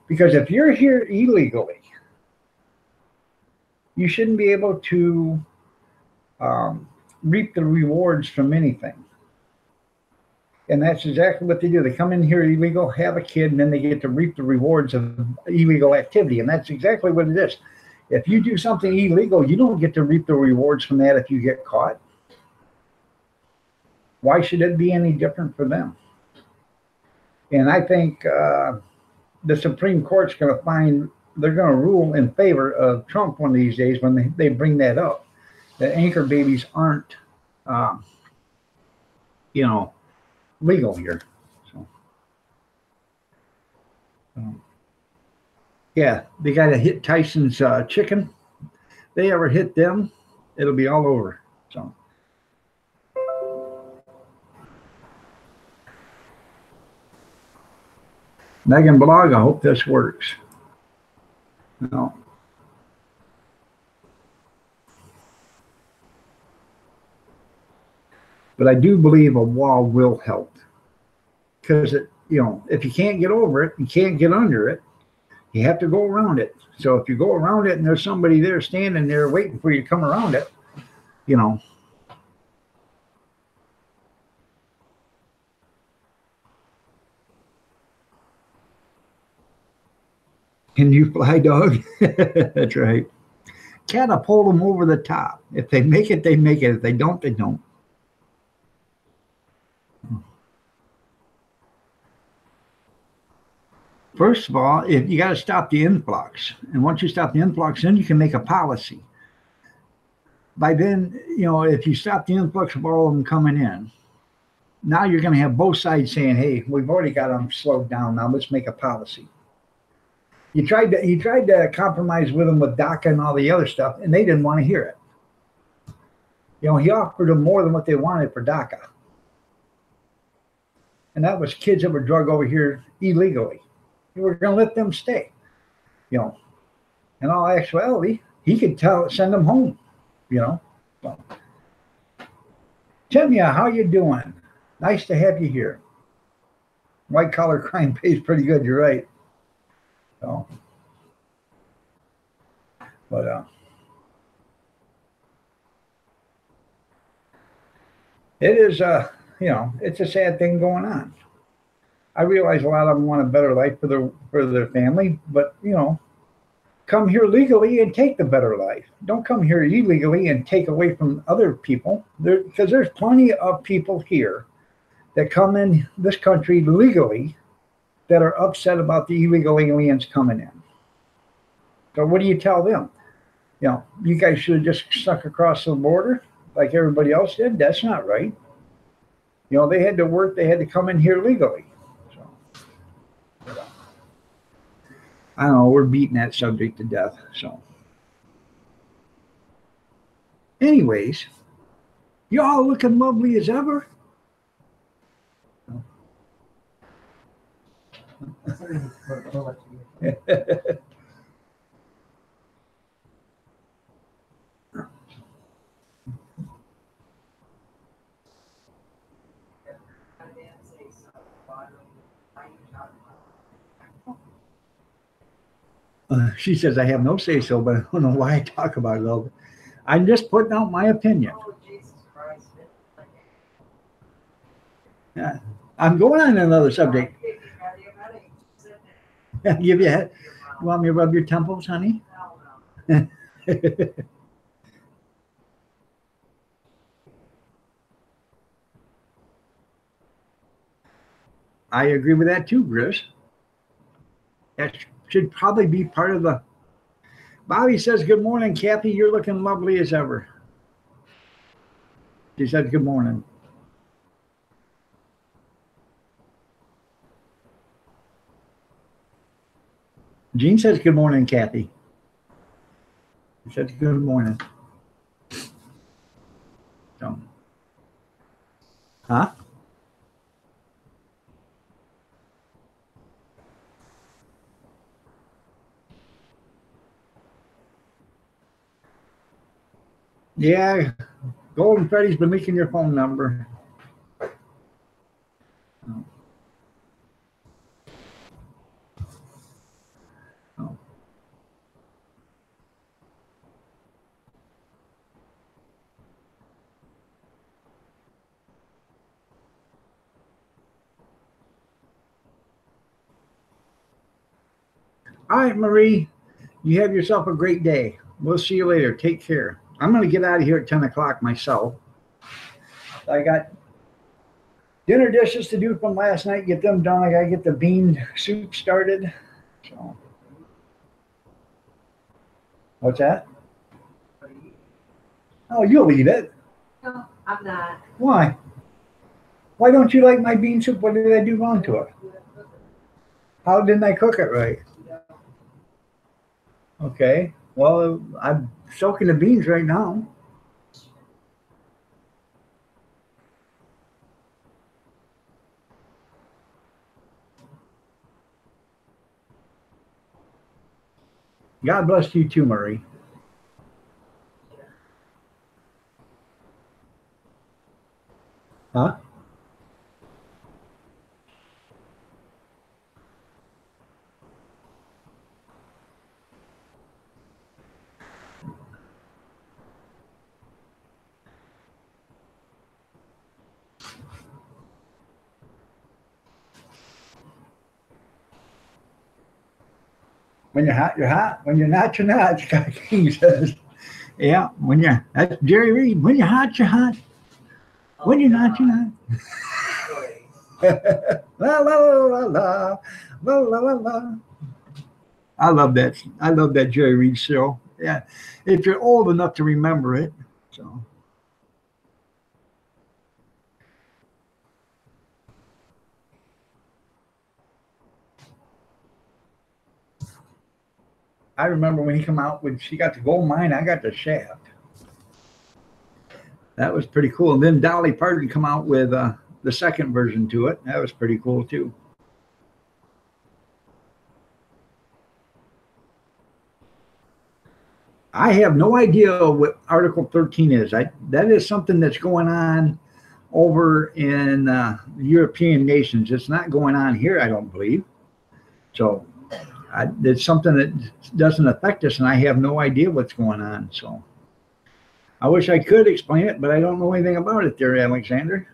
Because if you're here illegally, you shouldn't be able to reap the rewards from anything. And that's exactly what they do. They come in here illegal, have a kid, and then they get to reap the rewards of illegal activity. And that's exactly what it is. If you do something illegal, you don't get to reap the rewards from that if you get caught. Why should it be any different for them? And I think the Supreme Court's going to they're going to rule in favor of Trump one of these days when they bring that up. That anchor babies aren't, legal here. So, yeah, they got to hit Tyson's chicken. They ever hit them, it'll be all over. So. Megan Blog, I hope this works. No. But I do believe a wall will help. Because if you can't get over it, you can't get under it, you have to go around it. So if you go around it and there's somebody there standing there waiting for you to come around it, Can you fly, dog? That's right. Catapult them over the top. If they make it, they make it. If they don't, they don't. First of all, if you got to stop the influx, and once you stop the influx, then you can make a policy. By then, if you stop the influx of all of them coming in, now you're going to have both sides saying, "Hey, we've already got them slowed down. Now let's make a policy." He tried to compromise with them with DACA and all the other stuff, and they didn't want to hear it. He offered them more than what they wanted for DACA, and that was kids that were drugged over here illegally. You were going to let them stay. In all actuality, he could send them home. So, Timya, how you doing? Nice to have you here. White collar crime pays pretty good. You're right. So, but it is it's a sad thing going on. I realize a lot of them want a better life for their family, but come here legally and take the better life. Don't come here illegally and take away from other people. Because there's plenty of people here that come in this country legally that are upset about the illegal aliens coming in. So what do you tell them? You guys should have just stuck across the border like everybody else did. That's not right. They had to work. They had to come in here legally. So I don't know. We're beating that subject to death. So anyways, y'all looking lovely as ever. She says, I have no say so, but I don't know why I talk about it all. I'm just putting out my opinion. Oh, Jesus Christ. Yeah. I'm going on another subject. Give you a head. You want me to rub your temples, honey? I agree with that too, Chris. That should probably be part of the. Bobby says, "Good morning, Kathy. You're looking lovely as ever." She said, "Good morning." Jean says, "Good morning, Kathy." She said, "Good morning." So, huh? Yeah, Golden Freddy's been leaking your phone number. Oh. Oh. All right, Marie, you have yourself a great day. We'll see you later. Take care. I'm going to get out of here at 10 o'clock myself. I got dinner dishes to do from last night, get them done. I got to get the bean soup started. So, what's that? Oh, you'll eat it. No, I'm not. Why? Why don't you like my bean soup? What did I do wrong to it? How didn't I cook it right? Okay. Well, I'm soaking the beans right now. God bless you too, Marie. Huh? When you're hot, you're hot. When you're not, you're not. Scott King says. Yeah, that's Jerry Reed. When you're hot, you're hot. When you're not, you're not. La la la la la la la la. I love that. I love that Jerry Reed show. Yeah, if you're old enough to remember it. So I remember when he came out when she got the gold mine, I got the shaft. That was pretty cool. And then Dolly Parton come out with the second version to it. That was pretty cool too. I have no idea what Article 13 is. That is something that's going on over in European nations. It's not going on here, I don't believe. So it's something that doesn't affect us, and I have no idea what's going on. So I wish I could explain it, but I don't know anything about it there, Alexander.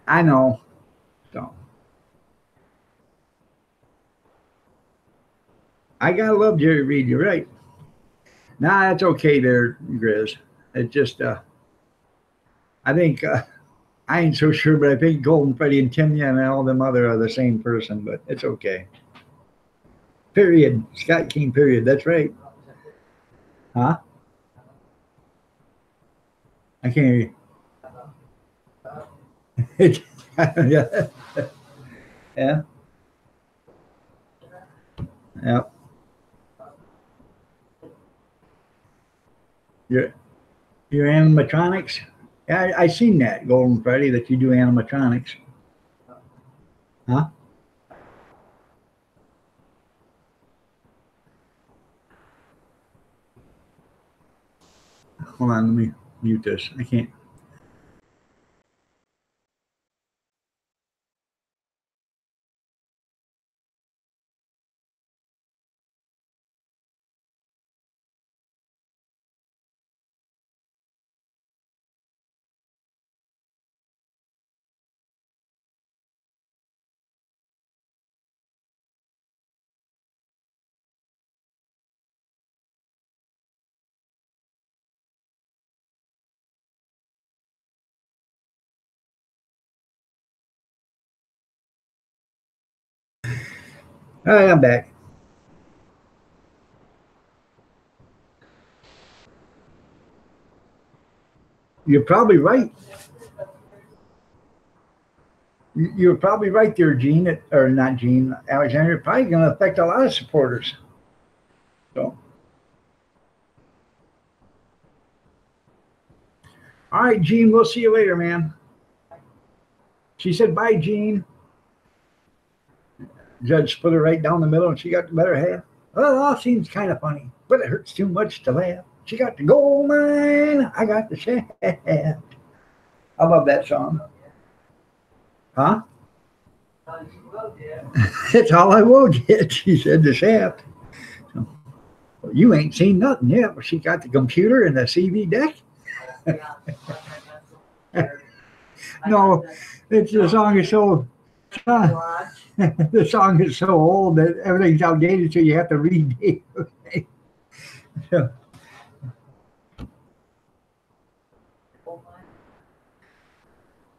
I know. So I gotta love Jerry Reed. You're right. Nah, that's okay there, Grizz. It just, I think, I ain't so sure, but I think Golden Freddy and Timya and all them other are the same person, but it's okay. Period. Scott King, period. That's right. Huh? I can't hear you. Yeah. Yeah. Yeah. Your, your animatronics? Yeah, I seen that, Golden Freddy, that you do animatronics. Huh? Hold on, let me mute this. I can't. All right, I'm back. You're probably right. You're probably right there, Gene, or not Gene, Alexander. Probably going to affect a lot of supporters. So, all right, Gene, we'll see you later, man. She said, bye, Gene. Judge split her right down the middle and she got the better half. Well, it all seems kind of funny, but it hurts too much to laugh. She got the gold mine, I got the shaft. I love that song. Huh? That's all I will get, she said, the shaft. So, well, you ain't seen nothing yet, but she got the computer and the CV deck. No, it's the song is so the song is so old that everything's outdated, so you have to redate it. So,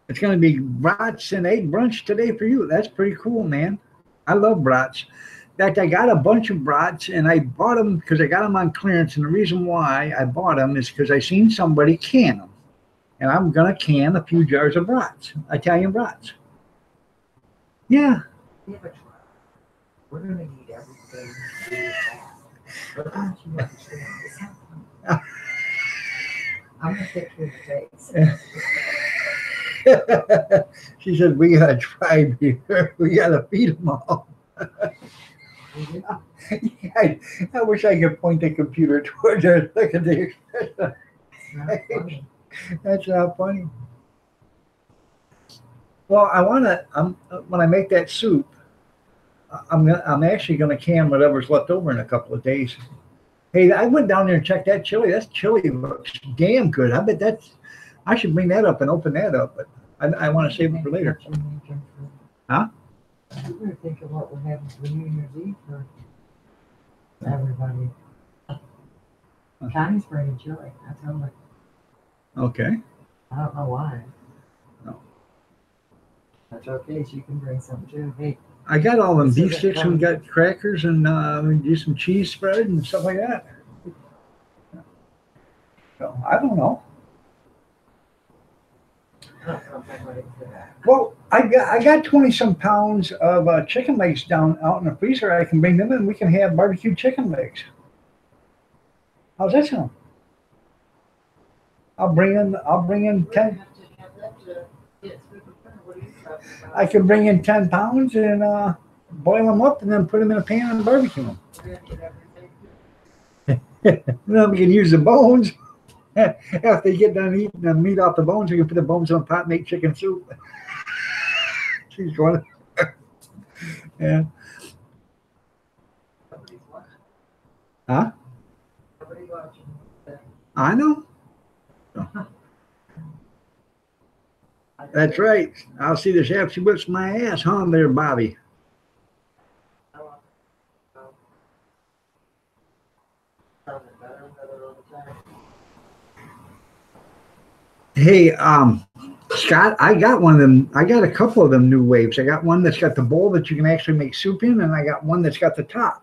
it's going to be brats and egg brunch today for you. That's pretty cool, man. I love brats. In fact, I got a bunch of brats and I bought them because I got them on clearance. And the reason why I bought them is because I seen somebody can them. And I'm going to can a few jars of brats, Italian brats. Yeah. We're going to need everything. But don't you understand? I'm going to fix your face. She said, we got to try here. We got to feed them all. I wish I could point the computer towards her. Look at the expression. That's not funny. Well, I want to. When I make that soup, I'm actually going to can whatever's left over in a couple of days. Hey, I went down there and checked that chili. That chili looks damn good. I bet I should bring that up and open that up, but I want to save it for later. Huh? You better think of what we're having for New Year's Eve for everybody. Connie's bringing chili. I told her. Okay. I don't know why. No. That's okay. She can bring some too. Hey. I got all them beef sticks and we got crackers and we do some cheese spread and stuff like that. So I don't know. Well, I got 20-some pounds of chicken legs out in the freezer. I can bring them in. We can have barbecue chicken legs. How's that sound? I'll bring in 10. I can bring in 10 pounds and boil them up and then put them in a pan and barbecue them. Then we can use the bones. After they get done eating the meat off the bones, we can put the bones in a pot and make chicken soup. She's going. Yeah. Huh? I know. That's right. I'll see the chef. She whips my ass, huh, there, Bobby? Hey, Scott, I got one of them. I got a couple of them new waves. I got one that's got the bowl that you can actually make soup in, and I got one that's got the top.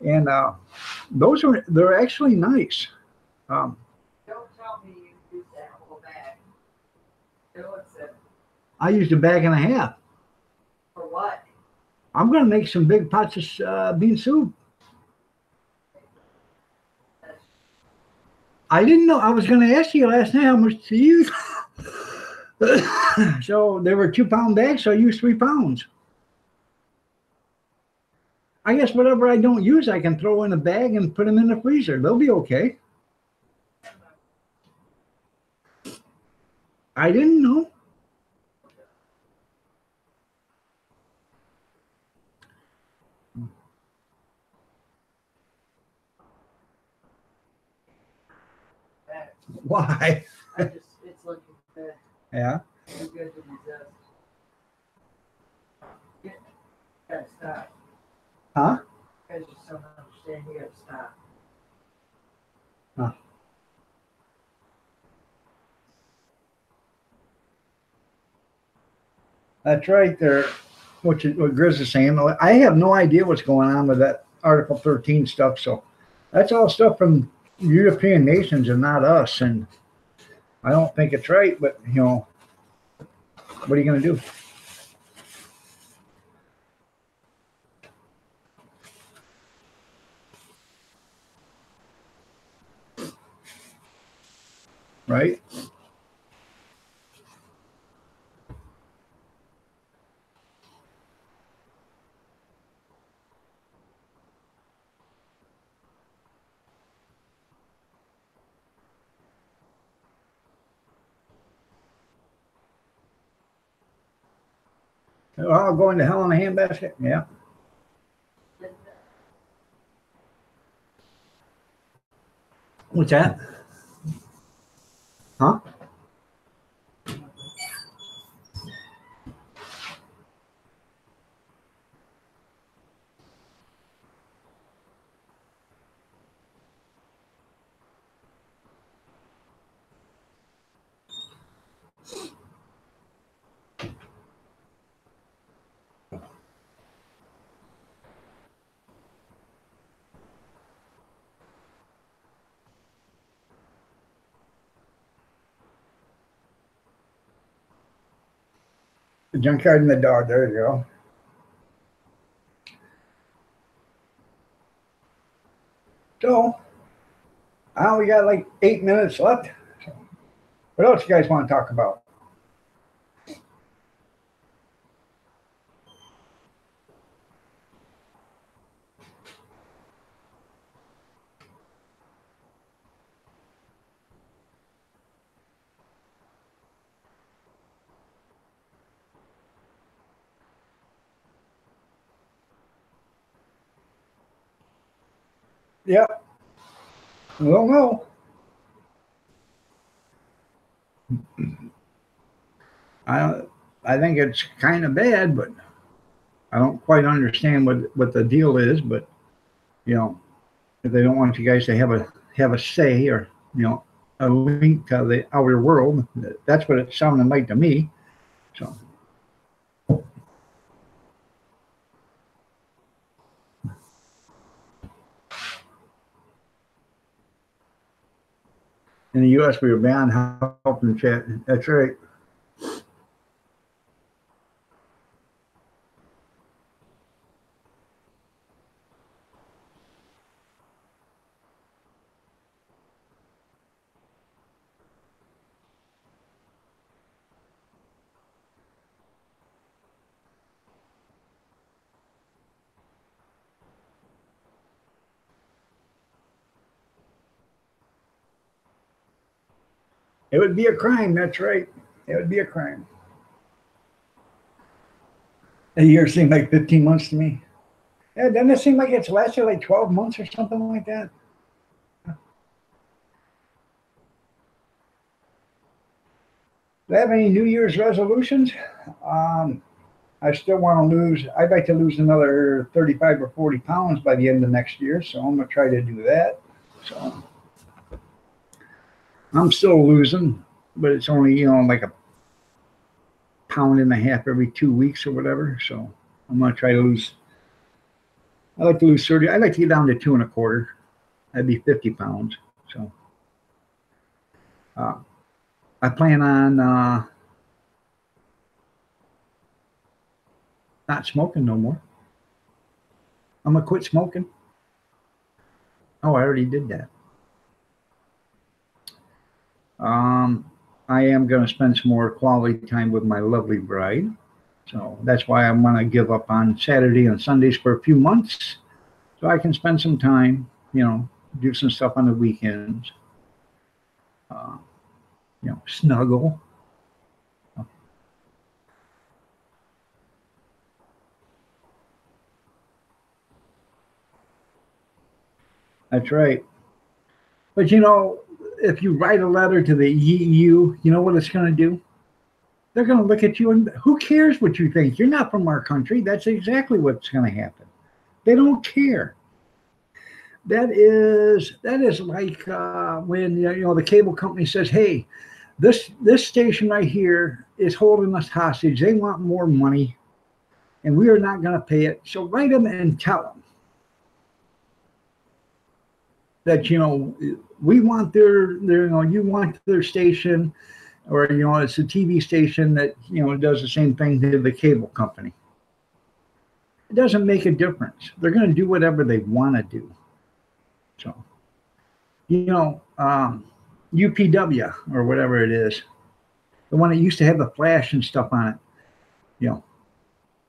And they're actually nice. Don't tell me you use that whole bag. I used a bag and a half. For what? I'm going to make some big pots of bean soup. I didn't know. I was going to ask you last night how much to use. So there were 2-pound bags, so I used 3 pounds. I guess whatever I don't use, I can throw in a bag and put them in the freezer. They'll be okay. I didn't know. Why? It's looking good. Yeah. Too good to resist. Gotta stop. Huh? You guys just don't understand. You gotta stop. Huh. That's right there. what Grizz is saying. I have no idea what's going on with that Article 13 stuff. So that's all stuff from European nations and not us. And I don't think it's right, but you know, what are you going to do? Right? I'll go into hell in a handbasket. Yeah. What's that? Huh? The junkyard and the dog. There you go. So, we got like 8 minutes left. So, what else you guys want to talk about? Yep. We'll know. I think it's kind of bad, but I don't quite understand what the deal is. But you know, if they don't want you guys to have a say or you know a link to the outer world, that's what it sounded like to me. So. In the U.S., we were banned helping chat. That's right. It would be a crime. That's right. It would be a crime. A year seemed like 15 months to me. Yeah, doesn't it seem like it's lasted like 12 months or something like that? Do I have any New Year's resolutions? I still want to lose. I'd like to lose another 35 or 40 pounds by the end of next year. So I'm going to try to do that. So I'm still losing, but it's only, you know, like a pound and a half every 2 weeks or whatever. So I'm going to try to lose. I like to lose 30. I'd like to get down to 2.25. That'd be 50 pounds. So I plan on not smoking no more. I'm going to quit smoking. Oh, I already did that. I am going to spend some more quality time with my lovely bride. So that's why I'm going to give up on Saturday and Sundays for a few months so I can spend some time, you know, do some stuff on the weekends, you know, snuggle. That's right. But, you know, if you write a letter to the EU, you know what it's going to do? They're going to look at you and who cares what you think? You're not from our country. That's exactly what's going to happen. They don't care. That is like when you know the cable company says, "Hey, this station right here is holding us hostage. They want more money, and we are not going to pay it. So write them and tell them that, you know, we want their you know, you want their station, or, you know, it's a TV station that, you know, does the same thing to the cable company. It doesn't make a difference. They're going to do whatever they want to do. So, you know, UPW or whatever it is, the one that used to have the flash and stuff on it, you know,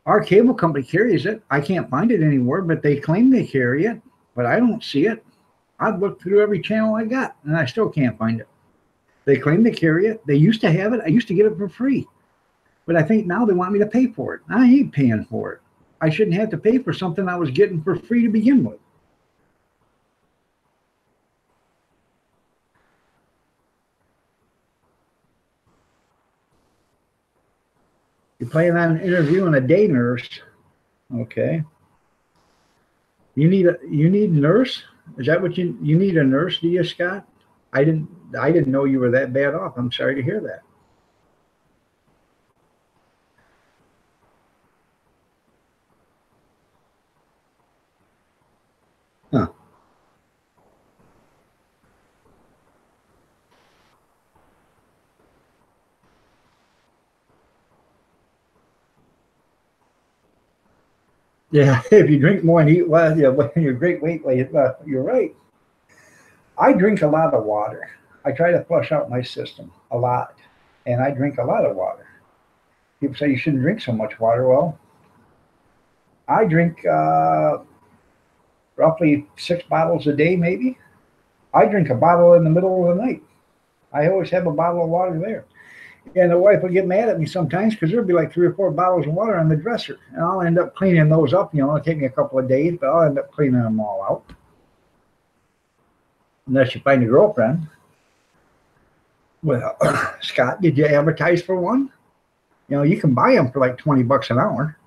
our cable company carries it. I can't find it anywhere, but they claim they carry it, but I don't see it. I've looked through every channel I got, and I still can't find it. They claim they carry it. They used to have it. I used to get it for free. But I think now they want me to pay for it. I ain't paying for it. I shouldn't have to pay for something I was getting for free to begin with. You're planning on interviewing a day nurse. Okay. You need a nurse? Is that what you need, a nurse, do you, Scott? I didn't know you were that bad off. I'm sorry to hear that. Huh. Yeah, if you drink more and eat less, yeah, your great weight, you're right. I drink a lot of water. I try to flush out my system a lot, and I drink a lot of water. People say you shouldn't drink so much water. Well, I drink roughly 6 bottles a day, maybe. I drink a bottle in the middle of the night. I always have a bottle of water there. And the wife will get mad at me sometimes because there'll be like 3 or 4 bottles of water on the dresser. And I'll end up cleaning those up. You know, it'll take me a couple of days, but I'll end up cleaning them all out. Unless you find a girlfriend. Well, Scott, did you advertise for one? You know, you can buy them for like $20 an hour.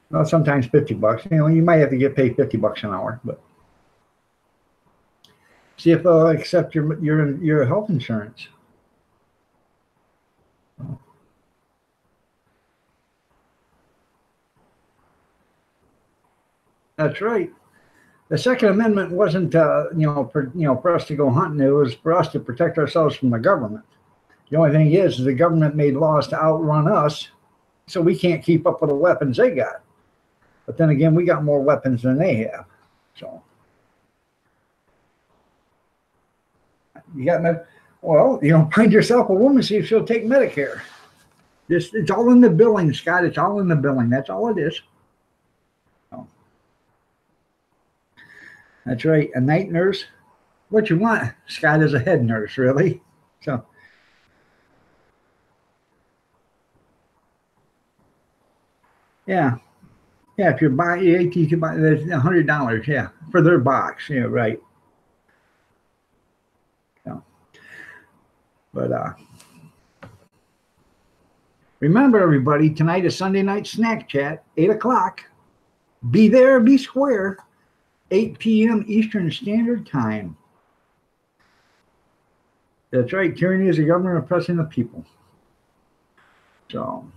Well, sometimes $50. You know, you might have to get paid $50 an hour, but see if they'll accept your health insurance. That's right. The Second Amendment wasn't, for us to go hunting. It was for us to protect ourselves from the government. The only thing is the government made laws to outrun us, so we can't keep up with the weapons they got. But then again, we got more weapons than they have. So you got well, you know, find yourself a woman, see if she'll take Medicare. It's all in the billing, Scott. It's all in the billing. That's all it is. So, that's right. A night nurse. What you want, Scott, is a head nurse, really. So. Yeah. Yeah, if you're buying, you can buy, there's $100, yeah, for their box. Yeah, right. So, but remember, everybody, tonight is Sunday night snack chat, 8 o'clock. Be there, be square, 8 p.m. Eastern Standard Time. That's right. Tyranny is the government oppressing the people. So.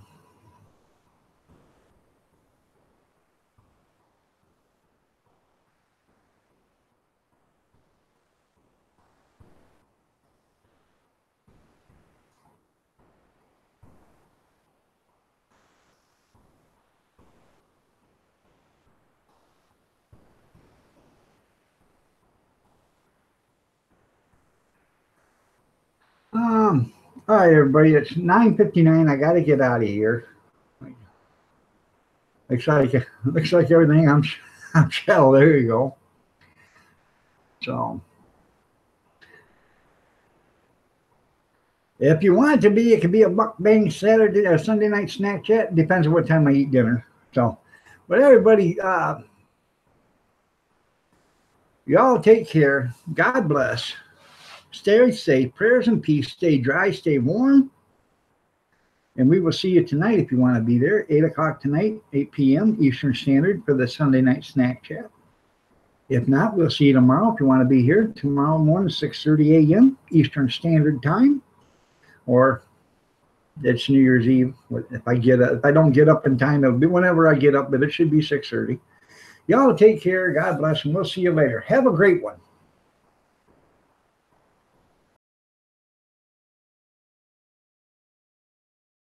All right, everybody. It's 9:59. I got to get out of here. Looks like everything. I'm shell. There you go. So, if you want it to be, it could be a mukbang Saturday or Sunday night snack chat. Depends on what time I eat dinner. So, but everybody, y'all take care. God bless. Stay safe. Prayers and peace. Stay dry. Stay warm. And we will see you tonight if you want to be there. 8 o'clock tonight, 8 p.m. Eastern Standard for the Sunday night snack chat. If not, we'll see you tomorrow. If you want to be here tomorrow morning, 6:30 a.m. Eastern Standard Time, or it's New Year's Eve. If I don't get up in time, it'll be whenever I get up, but it should be 6:30. Y'all take care. God bless, and we'll see you later. Have a great one.